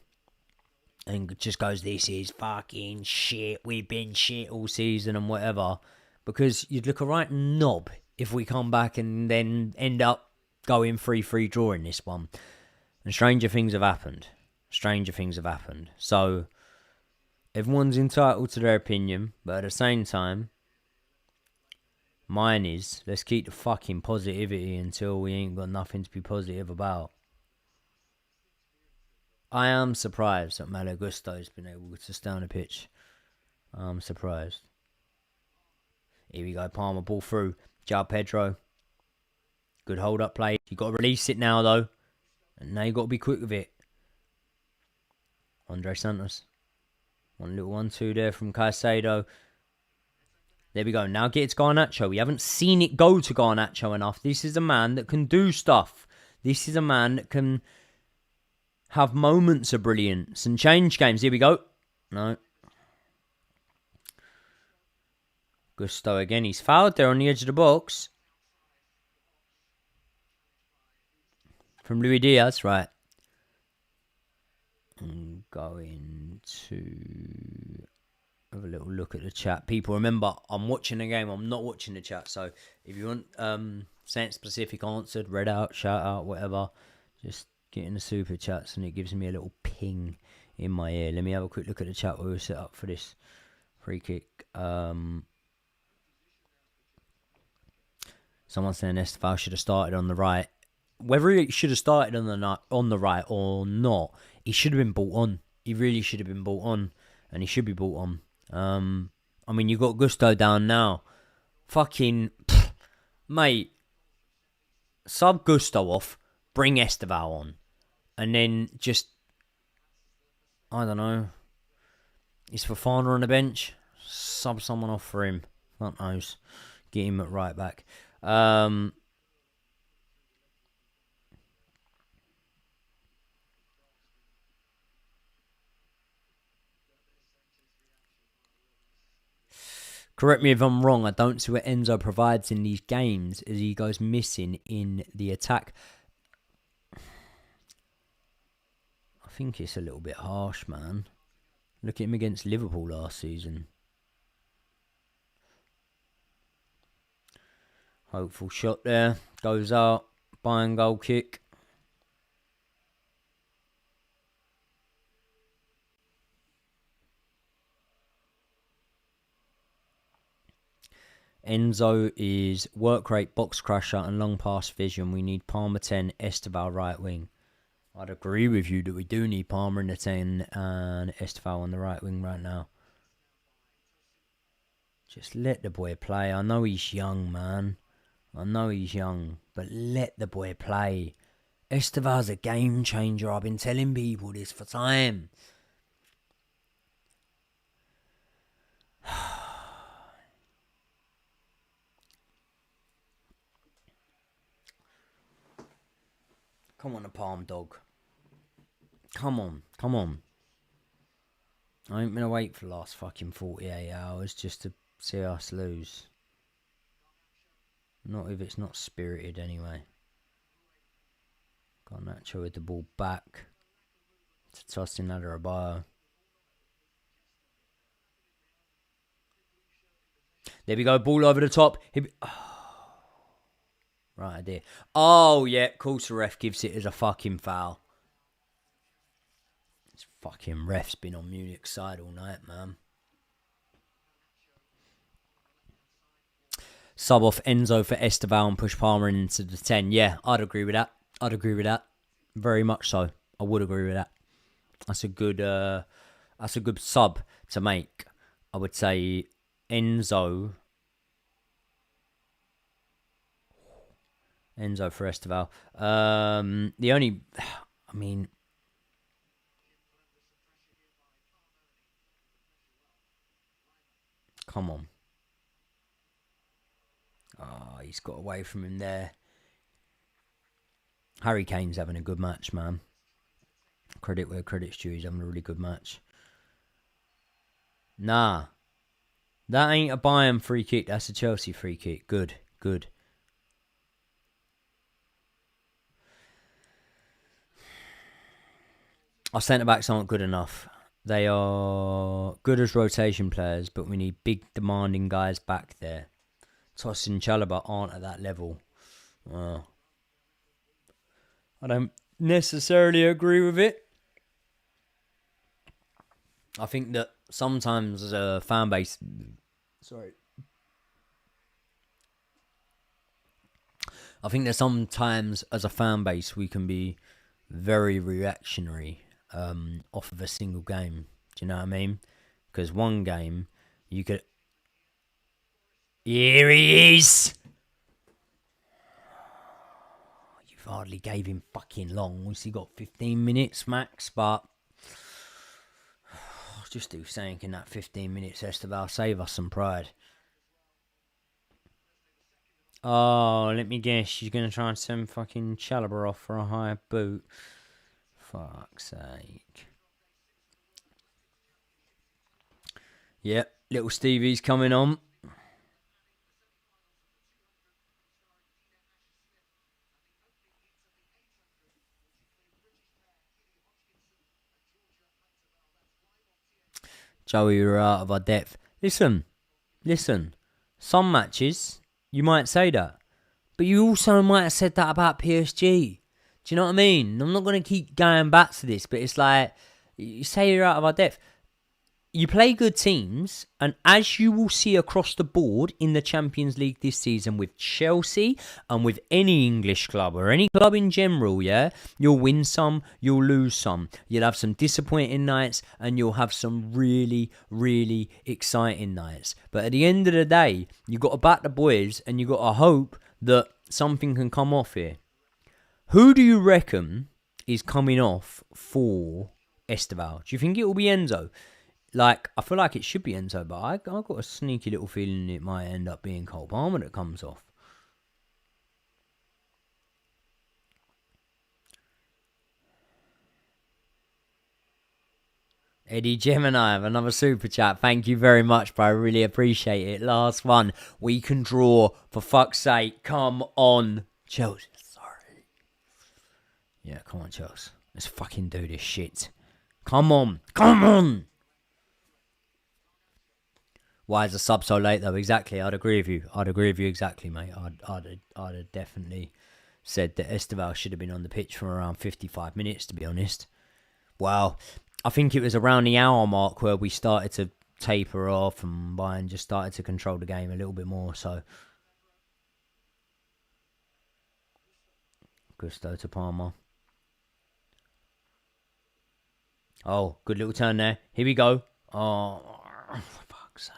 and just goes, this is fucking shit. We've been shit all season and whatever. Because you'd look a right knob if we come back and then end up going 3-3 draw in this one. And stranger things have happened. So, everyone's entitled to their opinion. But at the same time, mine is, let's keep the fucking positivity until we ain't got nothing to be positive about. I am surprised that Malo Gusto's been able to stay on the pitch. I'm surprised. Here we go, Palmer, ball through. João Pedro. Good hold-up play. You got to release it now, though. And now you got to be quick with it. Andre Santos. One little 1-2 there from Caicedo. There we go. Now get it to Garnacho. We haven't seen it go to Garnacho enough. This is a man that can do stuff. This is a man that can have moments of brilliance and change games. Here we go. No. Gusto again. He's fouled there on the edge of the box. From Luis Diaz. Right. I'm going to have a little look at the chat. People, remember, I'm watching the game. I'm not watching the chat. So if you want something specific answered, read out, shout out, whatever, just get in the super chats and it gives me a little ping in my ear. Let me have a quick look at the chat. We were set up for this free kick. Someone saying Estevao should have started on the right. Whether he should have started on the right or not, he should have been brought on. He really should have been brought on, and he should be brought on. I mean, you got Gusto down now. Fucking, mate, sub Gusto off, bring Estevao on, and then just, I don't know, is Fofana on the bench? Sub someone off for him. God knows. Get him at right back. Correct me if I'm wrong, I don't see what Enzo provides in these games as he goes missing in the attack. I think it's a little bit harsh, man. Look at him against Liverpool last season. Hopeful shot there. Goes out. Bayern goal kick. Enzo is work rate, box crusher, and long pass vision. We need Palmer 10, Estevao right wing. I'd agree with you that we do need Palmer in the 10 and Estevao on the right wing right now. Just let the boy play. I know he's young, man. I know he's young, but let the boy play. Estevao's a game changer. I've been telling people this for time. Come on, the palm dog. Come on. I ain't gonna wait for the last fucking 48 hours just to see us lose. Not if it's not spirited anyway. Garnacho with the ball back to Tosin Adarabioyo. There we go, ball over the top. Right idea. Oh, yeah, of course the ref gives it as a fucking foul. This fucking ref's been on Munich's side all night, man. Sub off Enzo for Esteval and push Palmer into the 10. Yeah, I'd agree with that. Very much so. I would agree with that. That's a good sub to make. I would say Enzo for Esteval. The only, I mean, come on. Oh, he's got away from him there. Harry Kane's having a good match, man. Credit where credit's due. He's having a really good match. Nah. That ain't a Bayern free kick. That's a Chelsea free kick. Good. Our centre-backs aren't good enough. They are good as rotation players, but we need big, demanding guys back there. Tosin and Chalobah aren't at that level. I don't necessarily agree with it. I think that sometimes as a fan base... I think that sometimes as a fan base we can be very reactionary off of a single game. Do you know what I mean? Because one game, you could... Here he is! You've hardly gave him fucking long. He got 15 minutes max, but... Just do something in that 15 minutes, Esteval. Save us some pride. Oh, let me guess. She's going to try and send fucking Chalobah off for a higher boot. Fuck's sake. Yep, little Stevie's coming on. Joey, we're out of our depth. Listen. Some matches, you might say that. But you also might have said that about PSG. Do you know what I mean? I'm not going to keep going back to this, but it's like, you say you're out of our depth. You play good teams, and as you will see across the board in the Champions League this season with Chelsea and with any English club or any club in general, yeah, you'll win some, you'll lose some. You'll have some disappointing nights, and you'll have some really, really exciting nights. But at the end of the day, you got to back the boys, and you got to hope that something can come off here. Who do you reckon is coming off for Esteval? Do you think it will be Enzo? Like, I feel like it should be Enzo, but I got a sneaky little feeling it might end up being Cole Palmer that comes off. Eddie Gemini, have another super chat. Thank you very much, bro. I really appreciate it. Last one. We can draw, for fuck's sake. Come on, Chelsea. Sorry. Yeah, come on, Chelsea. Let's fucking do this shit. Come on. Why is the sub so late, though? Exactly, I'd agree with you. Exactly, mate. I'd have definitely said that Esteval should have been on the pitch for around 55 minutes, to be honest. Well, I think it was around the hour mark where we started to taper off and Bayern just started to control the game a little bit more, so... Gusto to Palmer. Oh, good little turn there. Here we go. Oh, for fuck's sake.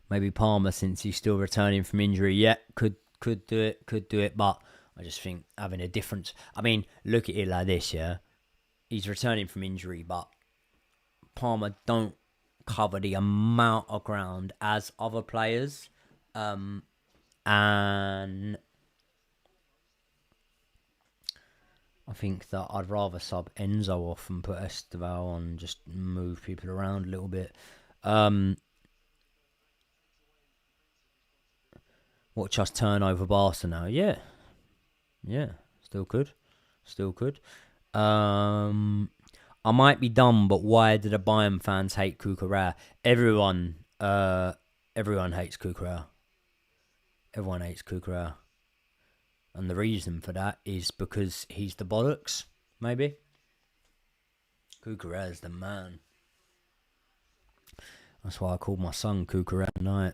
Maybe Palmer, since he's still returning from injury. Yeah, could do it. But I just think having a difference. I mean, look at it like this, yeah. He's returning from injury, but Palmer don't cover the amount of ground as other players. And I think that I'd rather sub Enzo off and put Esteval on, just move people around a little bit. Watch us turn over Barca now. Yeah. Still could. I might be dumb, but why do the Bayern fans hate Cucurella? Everyone hates Cucurella. Everyone hates Cucurella. And the reason for that is because he's the bollocks, maybe. Cucurella's the man. That's why I called my son Cucurella tonight.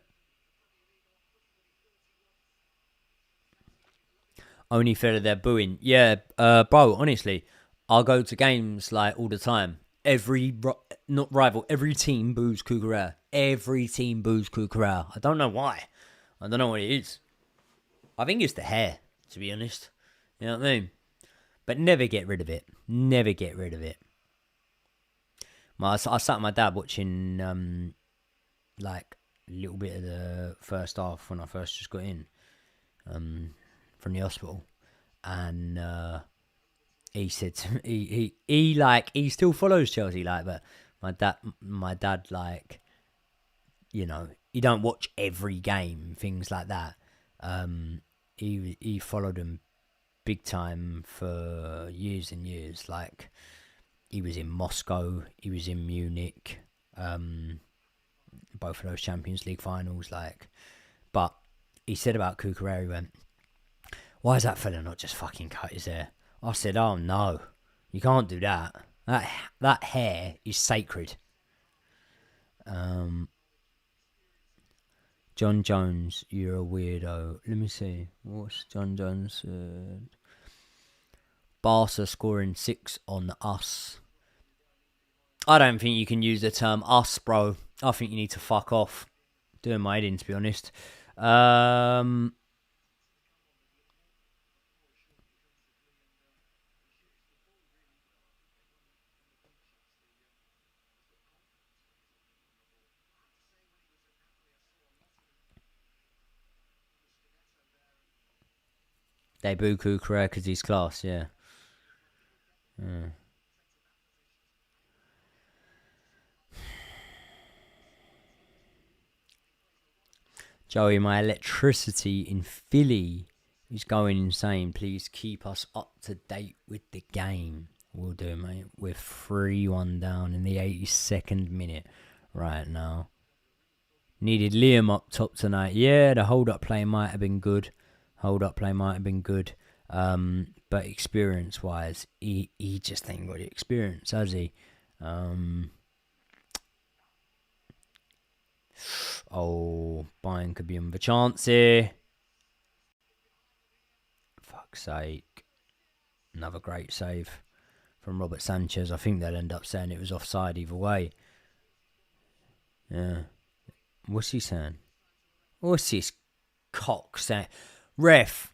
Only fella they're booing. Yeah, bro, honestly, I'll go to games like all the time. Every team boos Cucurella. Every team boos Cucurella. I don't know why. I don't know what it is. I think it's the hair, to be honest. You know what I mean? But never get rid of it. I sat with my dad watching like a little bit of the first half when I first just got in from the hospital, and he said to me, he still follows Chelsea, like, but my dad like, you know, he don't watch every game, things like that. He followed them big time for years and years. Like, he was in Moscow, he was in Munich, both of those Champions League finals. Like, but he said about Cucurella, he went, "Why is that fella not just fucking cut his hair?" I said, "Oh no, you can't do that. That hair is sacred." John Jones, you're a weirdo. Let me see. What's John Jones said? Barca scoring 6 on us. I don't think you can use the term us, bro. I think you need to fuck off. Doing my head in, to be honest. They boo Cucurella because he's class, yeah. Joey, my electricity in Philly is going insane. Please keep us up to date with the game. We'll do, mate. We're 3-1 down in the 82nd minute right now. Needed Liam up top tonight. Yeah, the hold-up play might have been good. But experience-wise, he just ain't got the experience, has he? Bayern could be on the chance here. Fuck's sake. Another great save from Robert Sanchez. I think they'll end up saying it was offside either way. Yeah. What's he saying? What's this cock saying? Ref.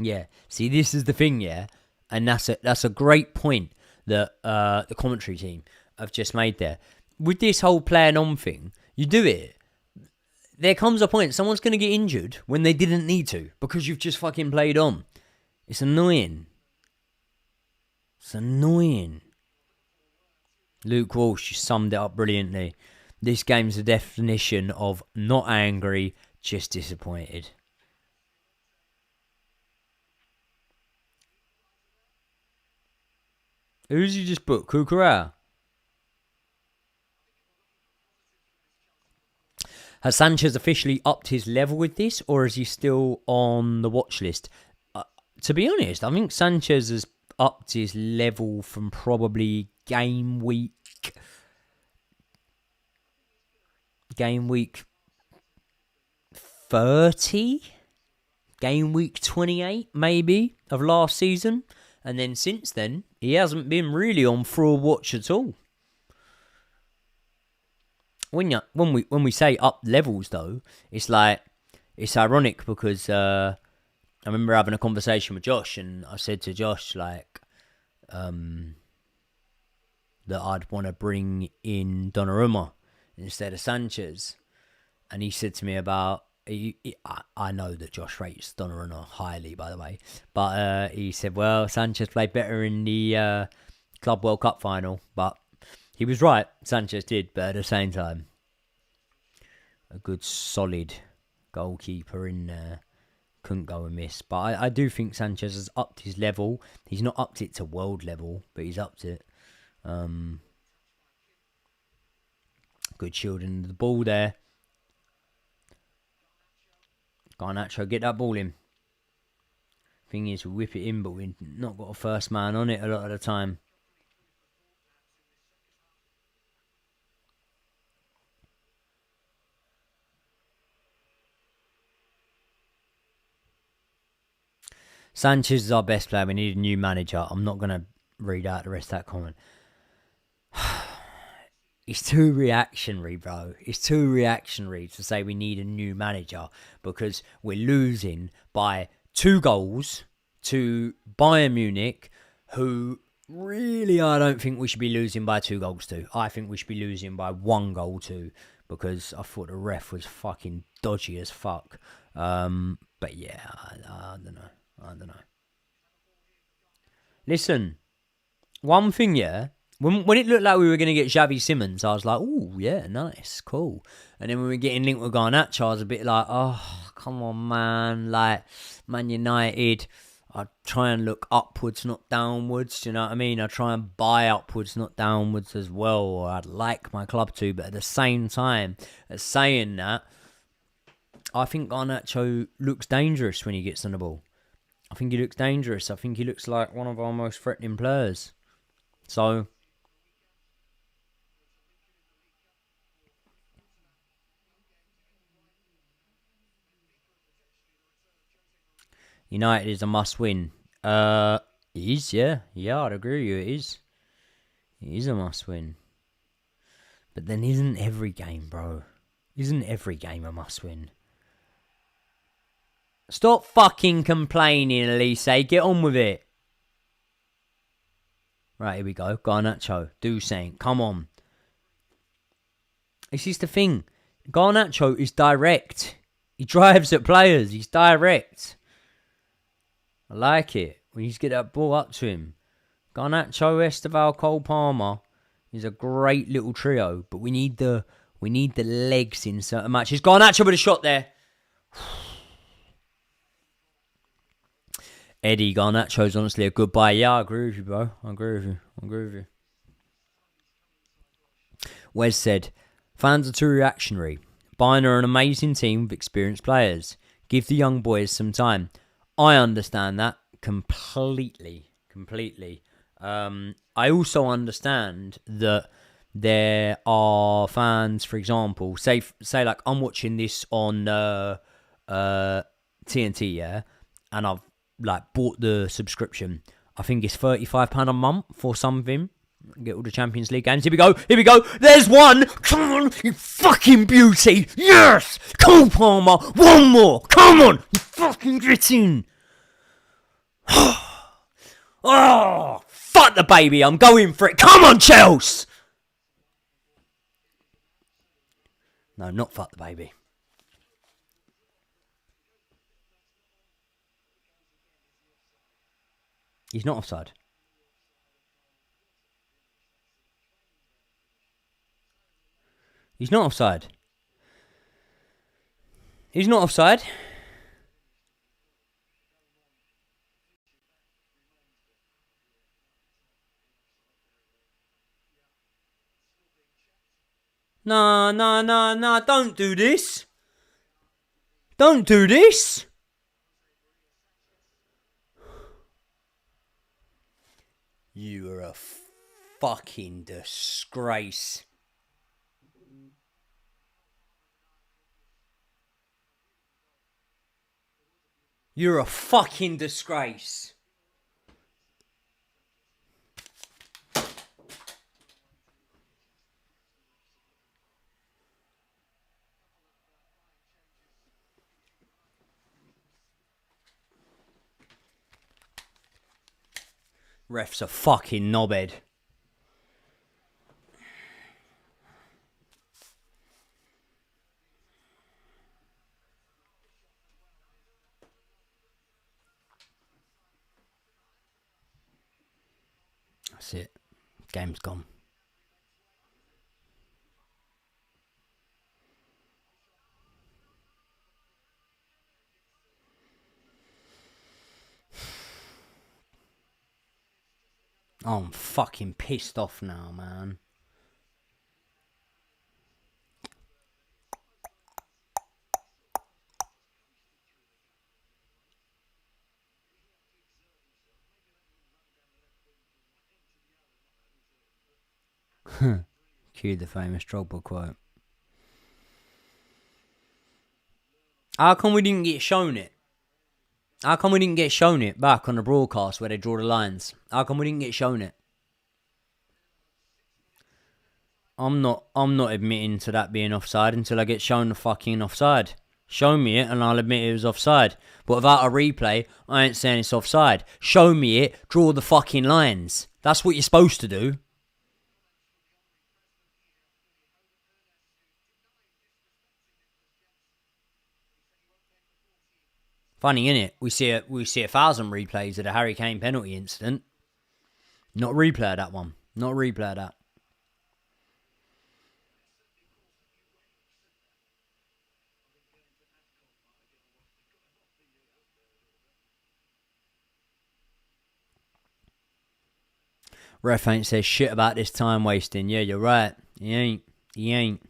Yeah. See, this is the thing, yeah? And that's a great point that the commentary team have just made there. With this whole playing on thing, you do it. There comes a point someone's going to get injured when they didn't need to because you've just fucking played on. It's annoying. Luke Walsh, you summed it up brilliantly. This game's the definition of not angry, just disappointed. Who's you just booked? Cucurella? Has Sanchez officially upped his level with this, or is he still on the watch list? To be honest, I think Sanchez has upped his level from probably game week 30, game week 28 maybe of last season, and then since then he hasn't been really on full watch at all. When we say up levels though, it's like, it's ironic because I remember having a conversation with Josh, and I said to Josh like that I'd want to bring in Donnarumma instead of Sanchez, and he said to me about I know that Josh rates Donnarumma highly, by the way, but he said, well, Sanchez played better in the Club World Cup final, but he was right. Sanchez did, but at the same time, a good solid goalkeeper in there. Couldn't go amiss. But I do think Sanchez has upped his level. He's not upped it to world level, but he's upped it. Good shielding the ball there. Garnacho, get that ball in. Thing is, we whip it in, but we've not got a first man on it a lot of the time. Sanchez is our best player. We need a new manager. I'm not going to read out the rest of that comment. It's too reactionary, bro. It's too reactionary to say we need a new manager because we're losing by 2 goals to Bayern Munich, who really I don't think we should be losing by 2 goals to. I think we should be losing by 1 goal to because I thought the ref was fucking dodgy as fuck. But yeah, I don't know. Listen, one thing, yeah. When it looked like we were going to get Xavi Simons, I was like, oh, yeah, nice, cool. And then when we were getting linked with Garnacho, I was a bit like, oh, come on, man. Like, Man United, I try and look upwards, not downwards. Do you know what I mean? I try and buy upwards, not downwards as well. Or I'd like my club to. But at the same time, as saying that, I think Garnacho looks dangerous when he gets on the ball. I think he looks dangerous. I think he looks like one of our most threatening players. So United is a must-win. It is, yeah. Yeah, I'd agree with you. It is. It is a must-win. But then isn't every game, bro? Isn't every game a must-win? Stop fucking complaining, Elise. Get on with it. Right, here we go. Garnacho, do something. Come on. This is the thing. Garnacho is direct. He drives at players. He's direct. I like it. We need to get that ball up to him. Garnacho, Esteval, Cole Palmer is a great little trio, but we need the legs in certain matches. Garnacho with a shot there. Eddie, Garnacho's honestly a good buy. Yeah, I agree with you, bro. I agree with you. Wes said, fans are too reactionary. Bayern are an amazing team with experienced players. Give the young boys some time. I understand that completely. I also understand that there are fans, for example, say like I'm watching this on TNT, yeah, and I've like bought the subscription. I think it's £35 a month for something. Get all the Champions League games. Here we go. There's one. Come on, you fucking beauty. Yes. Cole Palmer. One more. Come on, you fucking get in. Oh, fuck the baby. I'm going for it. Come on, Chelsea. No, not fuck the baby. He's not offside. He's not offside. He's not offside. Nah. Don't do this. Don't do this. You are a fucking disgrace. You're a fucking disgrace. Ref's a fucking knobhead. That's it. Game's gone. Oh, I'm fucking pissed off now, man. Cue the famous Drogba quote. How come we didn't get shown it? How come we didn't get shown it back on the broadcast where they draw the lines? How come we didn't get shown it? I'm not admitting to that being offside until I get shown the fucking offside. Show me it and I'll admit it was offside. But without a replay, I ain't saying it's offside. Show me it, draw the fucking lines. That's what you're supposed to do. Funny, innit? We see 1,000 replays of the Harry Kane penalty incident. Not a replay of that one. Not a replay of that. Ref ain't says shit about this time wasting. Yeah, you're right. He ain't. He ain't.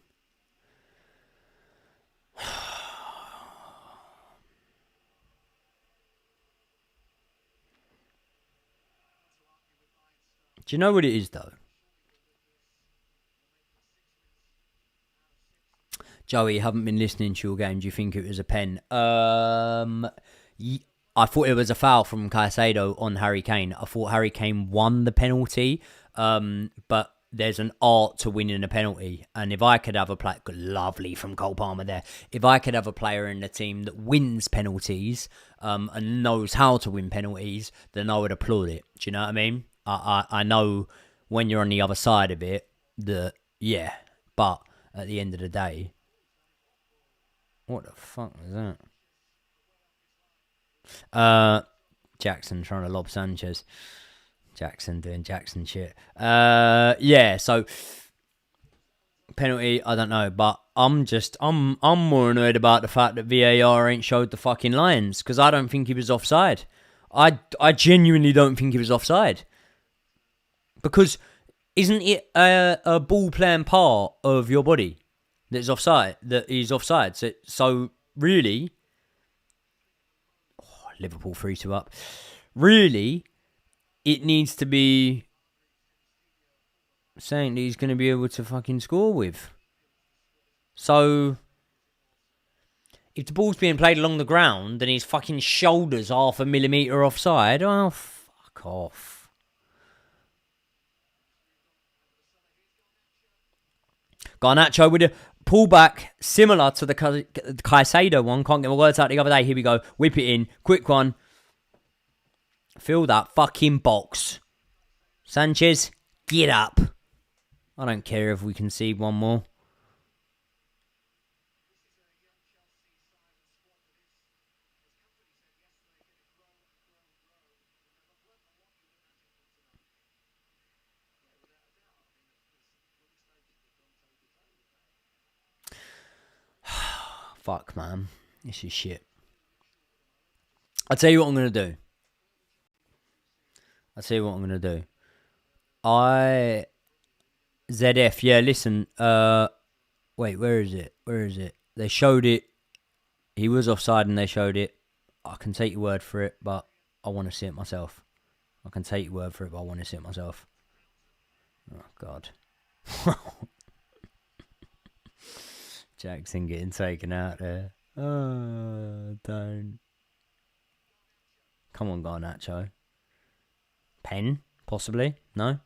Do you know what it is, though? Joey, you haven't been listening to your game. Do you think it was a pen? I thought it was a foul from Caicedo on Harry Kane. I thought Harry Kane won the penalty, but there's an art to winning a penalty. And if I could have a player, lovely from Cole Palmer there. If I could have a player in the team that wins penalties and knows how to win penalties, then I would applaud it. Do you know what I mean? I know when you're on the other side of it that, yeah, but at the end of the day, what the fuck was that? Jackson trying to lob Sanchez. Jackson doing Jackson shit. Yeah, so penalty, I don't know, but I'm more annoyed about the fact that VAR ain't showed the fucking lines because I don't think he was offside. I genuinely don't think he was offside. Because isn't it a ball playing part of your body that's offside? That is offside. So really, Liverpool 3-2 up. Really, it needs to be saying that he's going to be able to fucking score with. So if the ball's being played along the ground and his fucking shoulders half a millimetre offside, oh fuck off. Garnacho with a pullback similar to the Caicedo one. Can't get my words out the other day. Here we go. Whip it in. Quick one. Fill that fucking box. Sanchez, get up. I don't care if we concede one more. Fuck, man. This is shit. I'll tell you what I'm going to do. ZF, yeah, listen. Wait, where is it? They showed it. He was offside and they showed it. I can take your word for it, but I want to see it myself. Oh, God. Jackson getting taken out there. Oh, don't. Come on, Garnacho. Pen, possibly. No?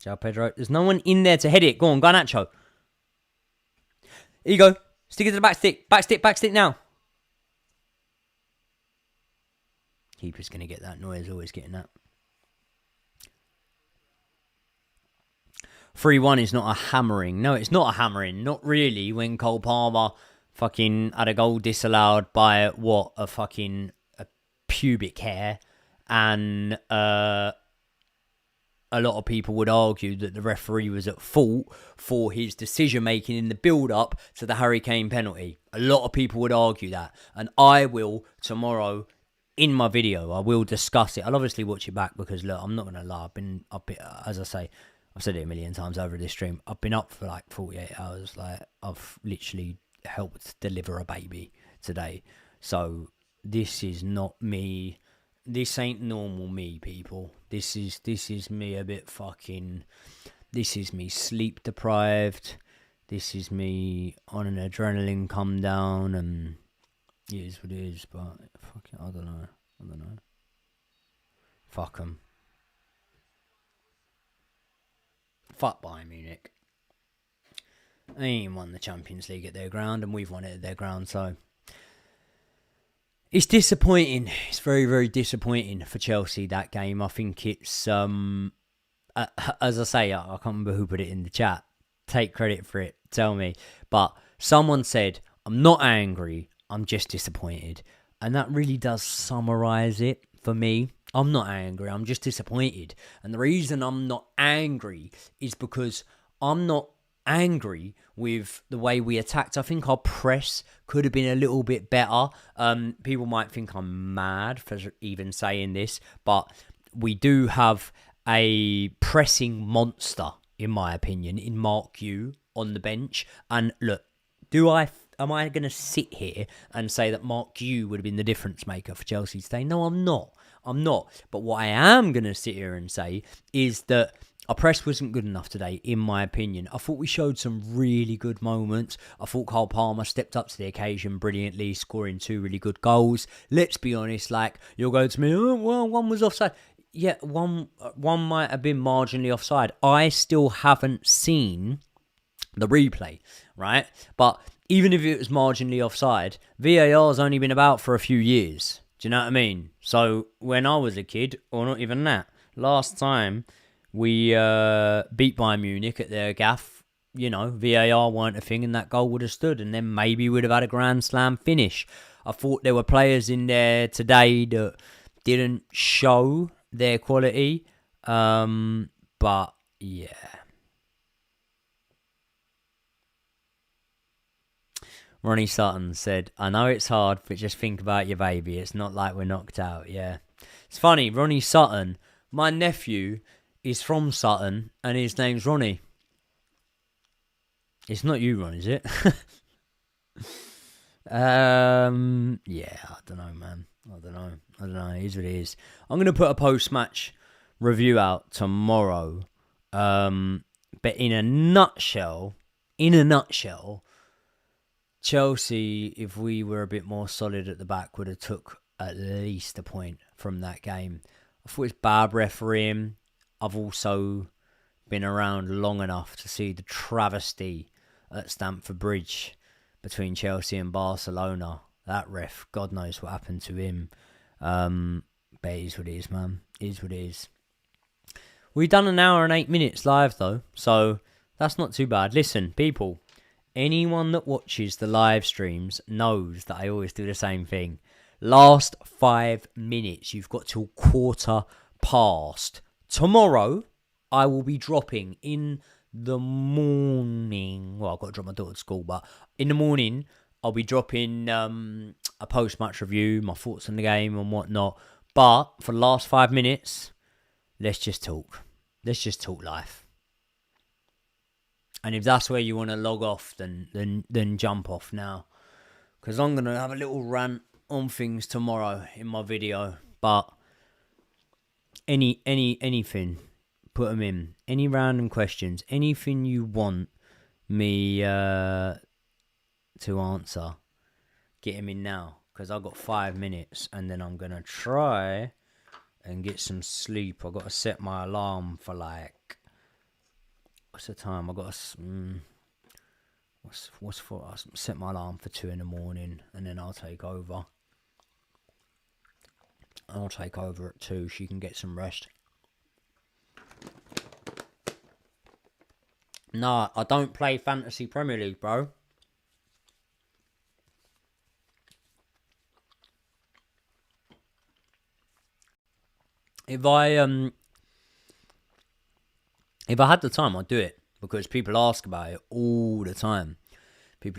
João Pedro. There's no one in there to head it. Go on, Garnacho. Here you go. Stick it to the back stick. Back stick now. Keeper's going to get that. Neuer's always getting that. 3-1 is not a hammering. No, it's not a hammering. Not really when Cole Palmer fucking had a goal disallowed by, what, a pubic hair. And a lot of people would argue that the referee was at fault for his decision-making in the build-up to the Harry Kane penalty. A lot of people would argue that. And I will, tomorrow, in my video, I will discuss it. I'll obviously watch it back because, look, I'm not going to lie. I've been, as I say, I've said it a million times over this stream. I've been up for like 48 hours. Like, I've literally helped deliver a baby today. So this is not me. This ain't normal me, people. This is me a bit fucking... This is me sleep deprived. This is me on an adrenaline come down, and it is what it is, but fucking, I don't know. Fuck 'em. Fuck Bayern Munich. They ain't won the Champions League at their ground, and we've won it at their ground, so... It's disappointing. It's very, very disappointing for Chelsea, that game. I think it's, as I say, I can't remember who put it in the chat. Take credit for it. Tell me. But someone said, I'm not angry. I'm just disappointed. And that really does summarise it for me. I'm not angry. I'm just disappointed. And the reason I'm not angry is because I'm not angry with the way we attacked. I think our press could have been a little bit better. People might think I'm mad for even saying this, but we do have a pressing monster, in my opinion, in Mark Yu on the bench. And look, am I going to sit here and say that Mark Yu would have been the difference maker for Chelsea today? No, I'm not. But what I am going to sit here and say is that our press wasn't good enough today, in my opinion. I thought we showed some really good moments. I thought Cole Palmer stepped up to the occasion brilliantly, scoring 2 really good goals. Let's be honest, like, you'll go to me, oh, well, one was offside. Yeah, one might have been marginally offside. I still haven't seen the replay, right? But even if it was marginally offside, VAR's only been about for a few years. Do you know what I mean? So when I was a kid, or not even that, last time we beat Bayern Munich at their gaff, you know, VAR weren't a thing and that goal would have stood, and then maybe we'd have had a Grand Slam finish. I thought there were players in there today that didn't show their quality, but yeah. Ronnie Sutton said, I know it's hard, but just think about your baby. It's not like we're knocked out. Yeah. It's funny, Ronnie Sutton, my nephew is from Sutton, and his name's Ronnie. It's not you, Ron, is it? Yeah, I don't know, man. I don't know. It is what it is. I'm going to put a post-match review out tomorrow. But in a nutshell, Chelsea, if we were a bit more solid at the back, would have took at least a point from that game. I thought it's bad refereeing. I've also been around long enough to see the travesty at Stamford Bridge between Chelsea and Barcelona. That ref, God knows what happened to him. But it is what it is, man. It is what it is. We've done an hour and 8 minutes live, though, so that's not too bad. Listen, people, anyone that watches the live streams knows that I always do the same thing. Last 5 minutes, you've got till 1:15. Tomorrow, I will be dropping in the morning. Well, I've got to drop my daughter to school, but in the morning, I'll be dropping a post-match review, my thoughts on the game and whatnot. But for the last 5 minutes, let's just talk. Let's just talk life. And if that's where you want to log off, then jump off now. Because I'm going to have a little rant on things tomorrow in my video. But anything, put them in. Any random questions, anything you want me to answer, get them in now. Because I've got 5 minutes and then I'm going to try and get some sleep. I've got to set my alarm for like... What's the time? I've got to... What's for us? Set my alarm for 2 in the morning and then I'll take over. I'll take over at 2 so you can get some rest. No, I don't play Fantasy Premier League, bro. If I If I had the time, I'd do it because people ask about it all the time. But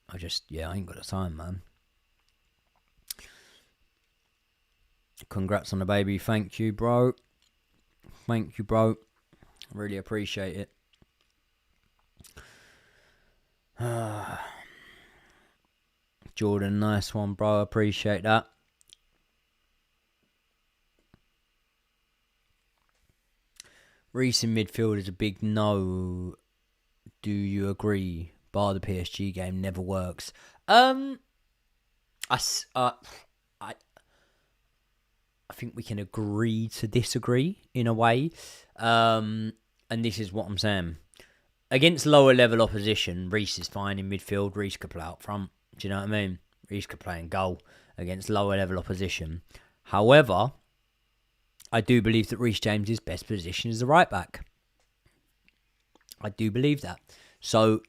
I ain't got the time, man. Congrats on the baby. Thank you, bro. Really appreciate it. Jordan, nice one, bro. Appreciate that. Reece in midfield is a big no. Do you agree? Bar the PSG game never works. I think we can agree to disagree in a way. And this is what I'm saying. Against lower level opposition, Reece is fine in midfield. Reece could play out front. Do you know what I mean? Reece could play in goal against lower level opposition. However, I do believe that Reece James' best position is the right back. I do believe that. So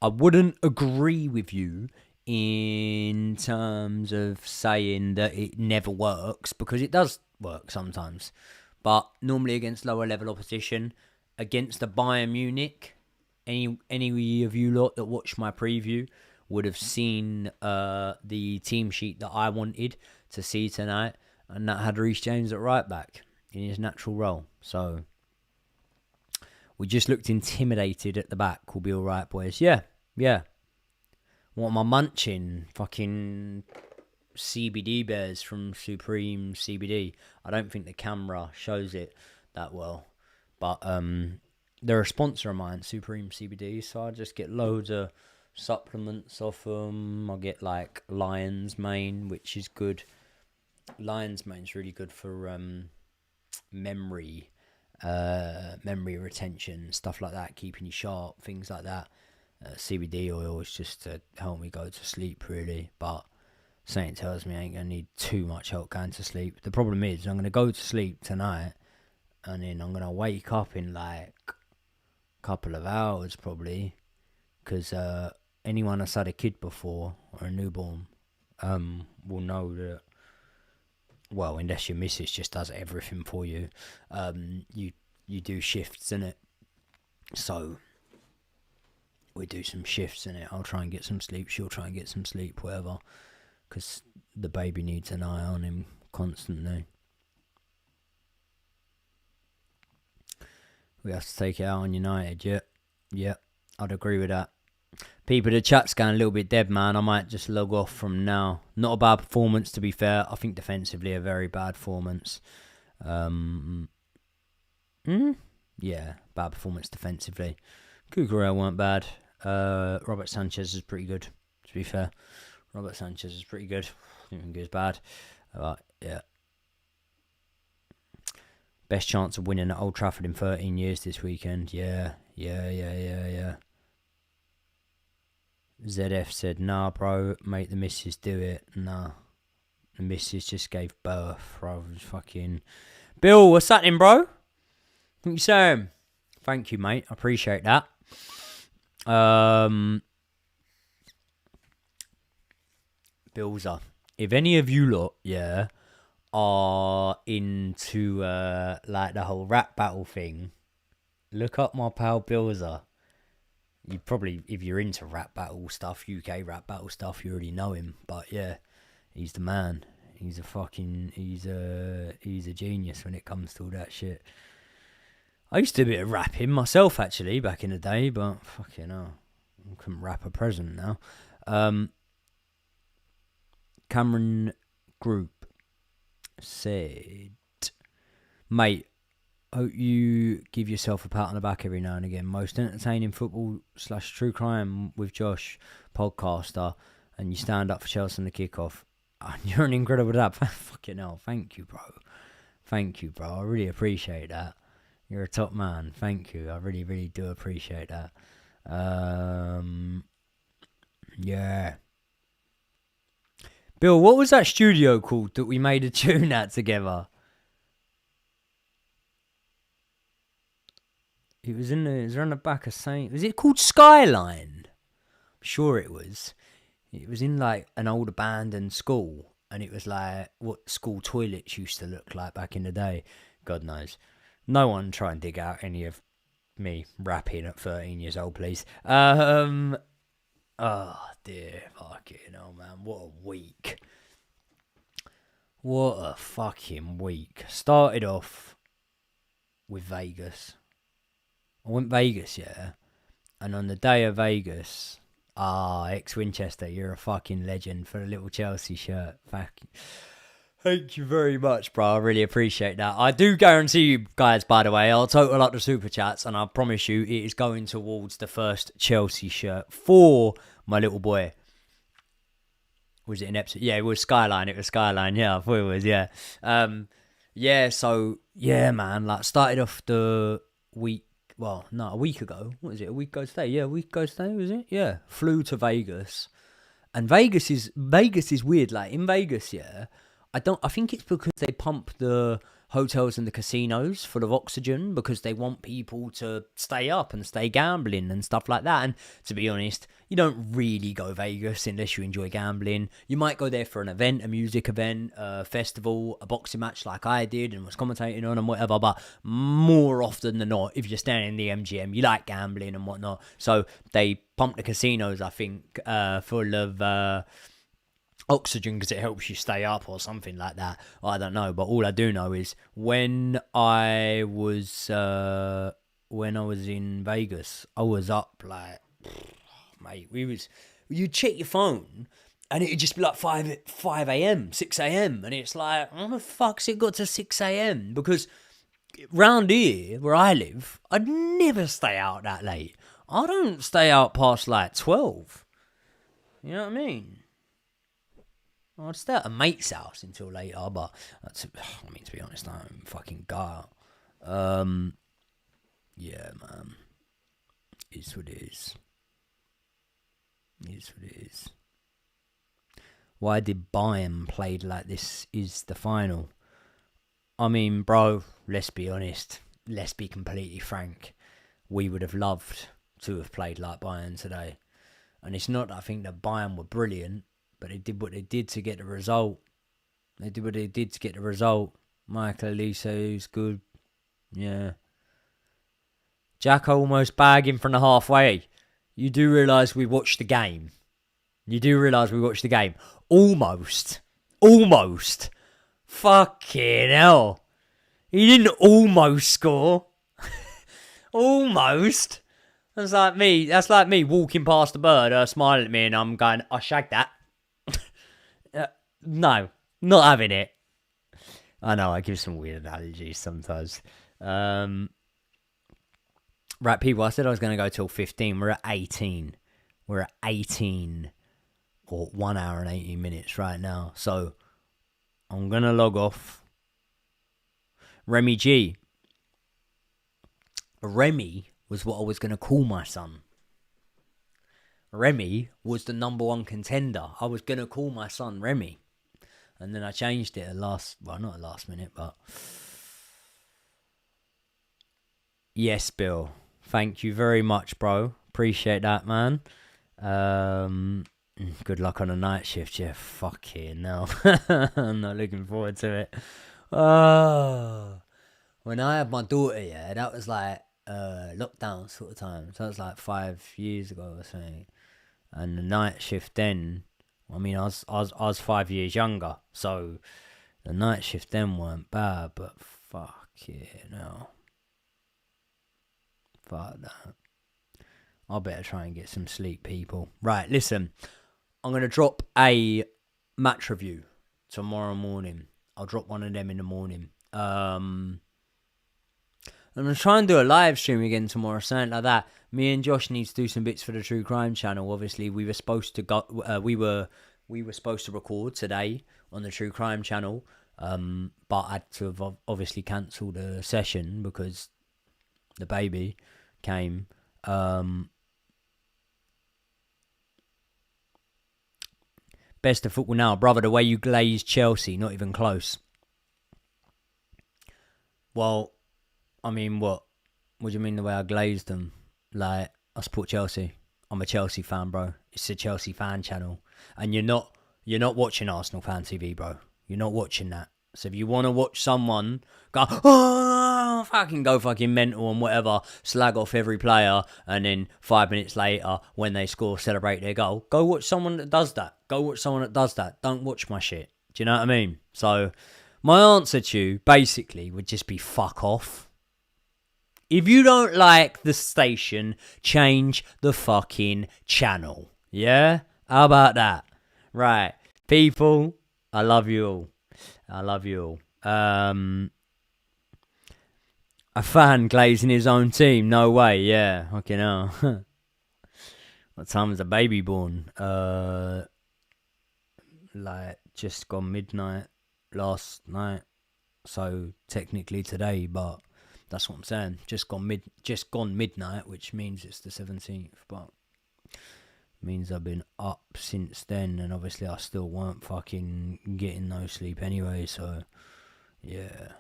I wouldn't agree with you in terms of saying that it never works, because it does work sometimes. But normally against lower level opposition, against the Bayern Munich, any of you lot that watched my preview would have seen the team sheet that I wanted to see tonight, and that had Reece James at right back in his natural role. So we just looked intimidated at the back. We'll be all right, boys. Yeah. What am I munching? Fucking CBD bears from Supreme CBD. I don't think the camera shows it that well, but they're a sponsor of mine, Supreme CBD. So I just get loads of supplements off them. I get like Lion's Mane, which is good. Lion's Mane's really good for memory retention, stuff like that, keeping you sharp, things like that. CBD oil is just to help me go to sleep, really, but something tells me I ain't going to need too much help going to sleep. The problem is I'm going to go to sleep tonight, and then I'm going to wake up in like a couple of hours probably, because anyone that's had a kid before, or a newborn, will know that, well, unless your missus just does everything for you, you do shifts, innit? So we do some shifts, innit? I'll try and get some sleep, she'll try and get some sleep, whatever, because the baby needs an eye on him constantly. We have to take it out on United, yeah, I'd agree with that. People, the chat's going a little bit dead, man. I might just log off from now. Not a bad performance, to be fair. I think defensively a very bad performance. Yeah, bad performance defensively. Cucurella weren't bad. Robert Sanchez is pretty good, to be fair. I don't think he was bad. Yeah. Best chance of winning at Old Trafford in 13 years this weekend. Yeah. ZF said, nah, bro, make the missus do it. Nah. The missus just gave birth, bro. Fucking Bill, what's happening, bro? What you saying? Thank you, mate. I appreciate that. Billsa, if any of you lot, are into like the whole rap battle thing, look up my pal Billsa. You probably, if you're into rap battle stuff, UK rap battle stuff, you already know him. But yeah, he's the man. He's a genius when it comes to all that shit. I used to do a bit of rapping myself, actually, back in the day, but fucking hell, I couldn't rap a present now. Cameron Group said, mate, hope you give yourself a pat on the back every now and again. Most entertaining football / true crime with Josh, podcaster, and you stand up for Chelsea in the kickoff. Oh, you're an incredible dad. Fucking hell, thank you, bro. I really appreciate that. You're a top man. Thank you. I really, really do appreciate that. Yeah. Bill, what was that studio called that we made a tune at together? It was on the back of Saint. Was it called Skyline? I'm sure it was. It was in like an old abandoned school, and it was like what school toilets used to look like back in the day. God knows. No one try and dig out any of me rapping at 13 years old, please. Oh dear, fucking hell, man. What a week. What a fucking week. Started off with Vegas. I went Vegas, yeah. And on the day of Vegas, ex-Winchester, you're a fucking legend for a little Chelsea shirt. Thank you very much, bro. I really appreciate that. I do guarantee you guys, by the way, I'll total up the super chats, and I promise you it is going towards the first Chelsea shirt for my little boy. Was it in Epsom? Yeah, it was Skyline. Yeah, I thought it was, yeah. Yeah, so, yeah, man, like, started off the week, well, no, a week ago. What is it, a week ago today? Yeah, a week ago today, was it? Yeah, flew to Vegas. And Vegas is weird. Like, in Vegas, yeah, I think it's because they pump the hotels and the casinos full of oxygen because they want people to stay up and stay gambling and stuff like that. And to be honest, you don't really go Vegas unless you enjoy gambling. You might go there for an event, a music event, a festival, a boxing match like I did and was commentating on and whatever. But more often than not, if you're staying in the MGM, you like gambling and whatnot. So they pump the casinos, I think, full of oxygen because it helps you stay up or something like that. I don't know, but all I do know is when I was in Vegas, I was up like, mate, you check your phone and it'd just be like 5 a.m, 6 a.m, and it's like, how the fuck's it got to 6 a.m? Because round here where I live, I'd never stay out that late. I don't stay out past like 12. You know what I mean? I'd stay at a mate's house until later, but to be honest, I don't fucking go out. Yeah, man. It's what it is. It's what it is. Why did Bayern play like this is the final? I mean, bro, let's be honest. Let's be completely frank. We would have loved to have played like Bayern today. And it's not that I think that Bayern were brilliant, but they did what they did to get the result. Michael Elise, who's good. Yeah. Jack almost bagging from the halfway. You do realise we watched the game. Almost. Fucking hell. He didn't almost score. Almost. That's like me walking past a bird, smiling at me, and I'm going, I shagged that. No, not having it. I know, I give some weird analogies sometimes. Right, people, I said I was going to go till 15. We're at 18. Or 1 hour and 18 minutes right now. So, I'm going to log off. Remy G. Remy was what I was going to call my son. Remy was the number one contender. I was going to call my son Remy. And then I changed it not at last minute, but... Yes, Bill. Thank you very much, bro. Appreciate that, man. Good luck on the night shift, yeah. Fucking no. I'm not looking forward to it. When I had my daughter, yeah, that was like lockdown sort of time. So that was like 5 years ago or something. And the night shift then... I mean, I was 5 years younger, so the night shift then weren't bad, but fuck it, no. Fuck that. I better try and get some sleep, people. Right, listen, I'm going to drop a match review tomorrow morning. I'll drop one of them in the morning. I'm going to try and do a live stream again tomorrow, something like that. Me and Josh need to do some bits for the True Crime channel. Obviously, we were supposed to go. We were supposed to record today on the True Crime channel, but I had to have obviously cancelled the session because the baby came. Best of football now, brother. The way you glazed Chelsea, not even close. Well, I mean, what? What do you mean the way I glazed them? Like, I support Chelsea. I'm a Chelsea fan, bro. It's a Chelsea fan channel. And you're not watching Arsenal Fan TV, bro. You're not watching that. So if you want to watch someone go, oh, go fucking mental and whatever, slag off every player, and then 5 minutes later, when they score, celebrate their goal, go watch someone that does that. Don't watch my shit. Do you know what I mean? So my answer to you, basically, would just be fuck off. If you don't like the station, change the fucking channel. Yeah? How about that? Right. People, I love you all. A fan glazing his own team? No way, yeah. Okay, no. What time was the baby born? Just gone midnight last night. So technically today, but that's what I'm saying. Just gone midnight, which means it's the 17th, but means I've been up since then, and obviously I still weren't fucking getting no sleep anyway, so yeah.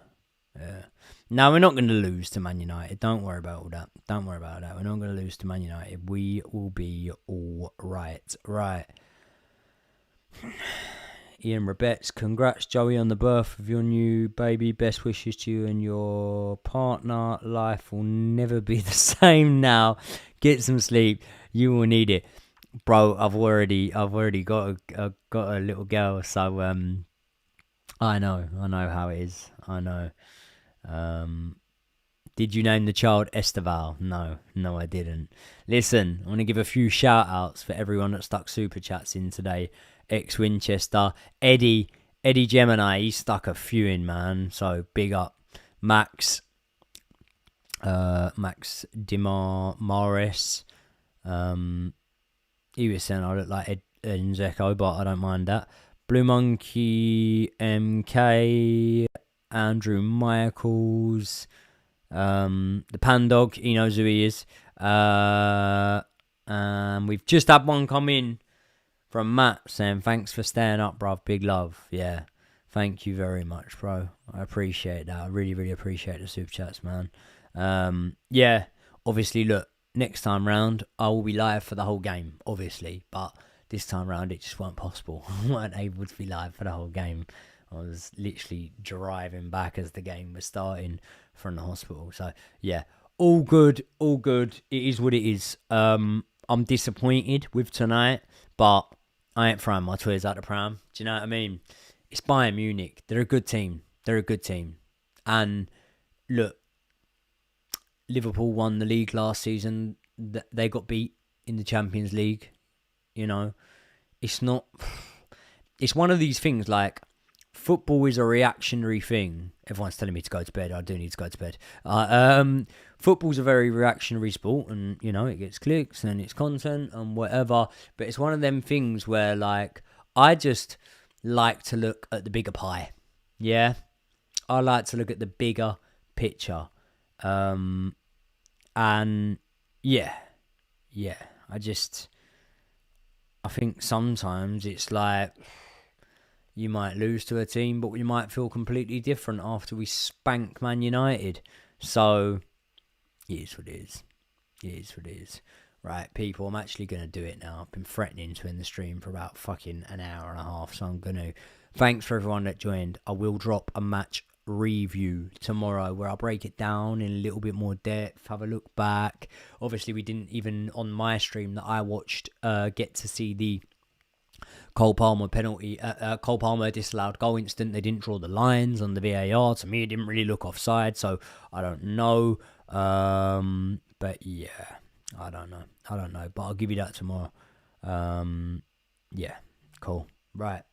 Now, we're not going to lose to Man United. Don't worry about all that. We're not going to lose to Man United. We will be all right. Right. Ian Rebets, congrats Joey on the birth of your new baby. Best wishes to you and your partner. Life will never be the same now. Get some sleep. You will need it. Bro, I've already got a little girl, so I know how it is. I know. Did you name the child Esteval? No, I didn't. Listen, I want to give a few shout outs for everyone that stuck super chats in today. Ex Winchester, Eddie Gemini, he stuck a few in, man. So big up, Max Dimar Morris. He was saying I look like Ed Zeko, but I don't mind that. Blue Monkey MK, Andrew Michaels, the Pan Dog, he knows who he is. We've just had one come in from Matt saying, thanks for staying up, bruv. Big love. Yeah. Thank you very much, bro. I appreciate that. I really, really appreciate the super chats, man. Yeah. Obviously, look, next time round, I will be live for the whole game, obviously. But this time round, it just weren't possible. I weren't able to be live for the whole game. I was literally driving back as the game was starting from the hospital. So, yeah. All good. It is what it is. I'm disappointed with tonight, but I ain't throwing my toys out the pram. Do you know what I mean? It's Bayern Munich. They're a good team. And look, Liverpool won the league last season. They got beat in the Champions League. You know, it's one of these things like football is a reactionary thing. Everyone's telling me to go to bed. I do need to go to bed. Football's a very reactionary sport, and you know it gets clicks and it's content and whatever. But it's one of them things where, like, I just like to look at the bigger pie. Yeah, I like to look at the bigger picture. And yeah, I think sometimes it's like you might lose to a team, but we might feel completely different after we spank Man United. So, it is what it is. Right, people, I'm actually going to do it now. I've been threatening to end the stream for about fucking an hour and a half, so I'm going to. Thanks for everyone that joined. I will drop a match review tomorrow where I'll break it down in a little bit more depth, have a look back. Obviously, we didn't even, on my stream that I watched, get to see the Cole Palmer penalty, Cole Palmer disallowed goal incident. They didn't draw the lines on the VAR. To me, it didn't really look offside, so I don't know. But yeah, I don't know. But I'll give you that tomorrow. Yeah, cool. Right.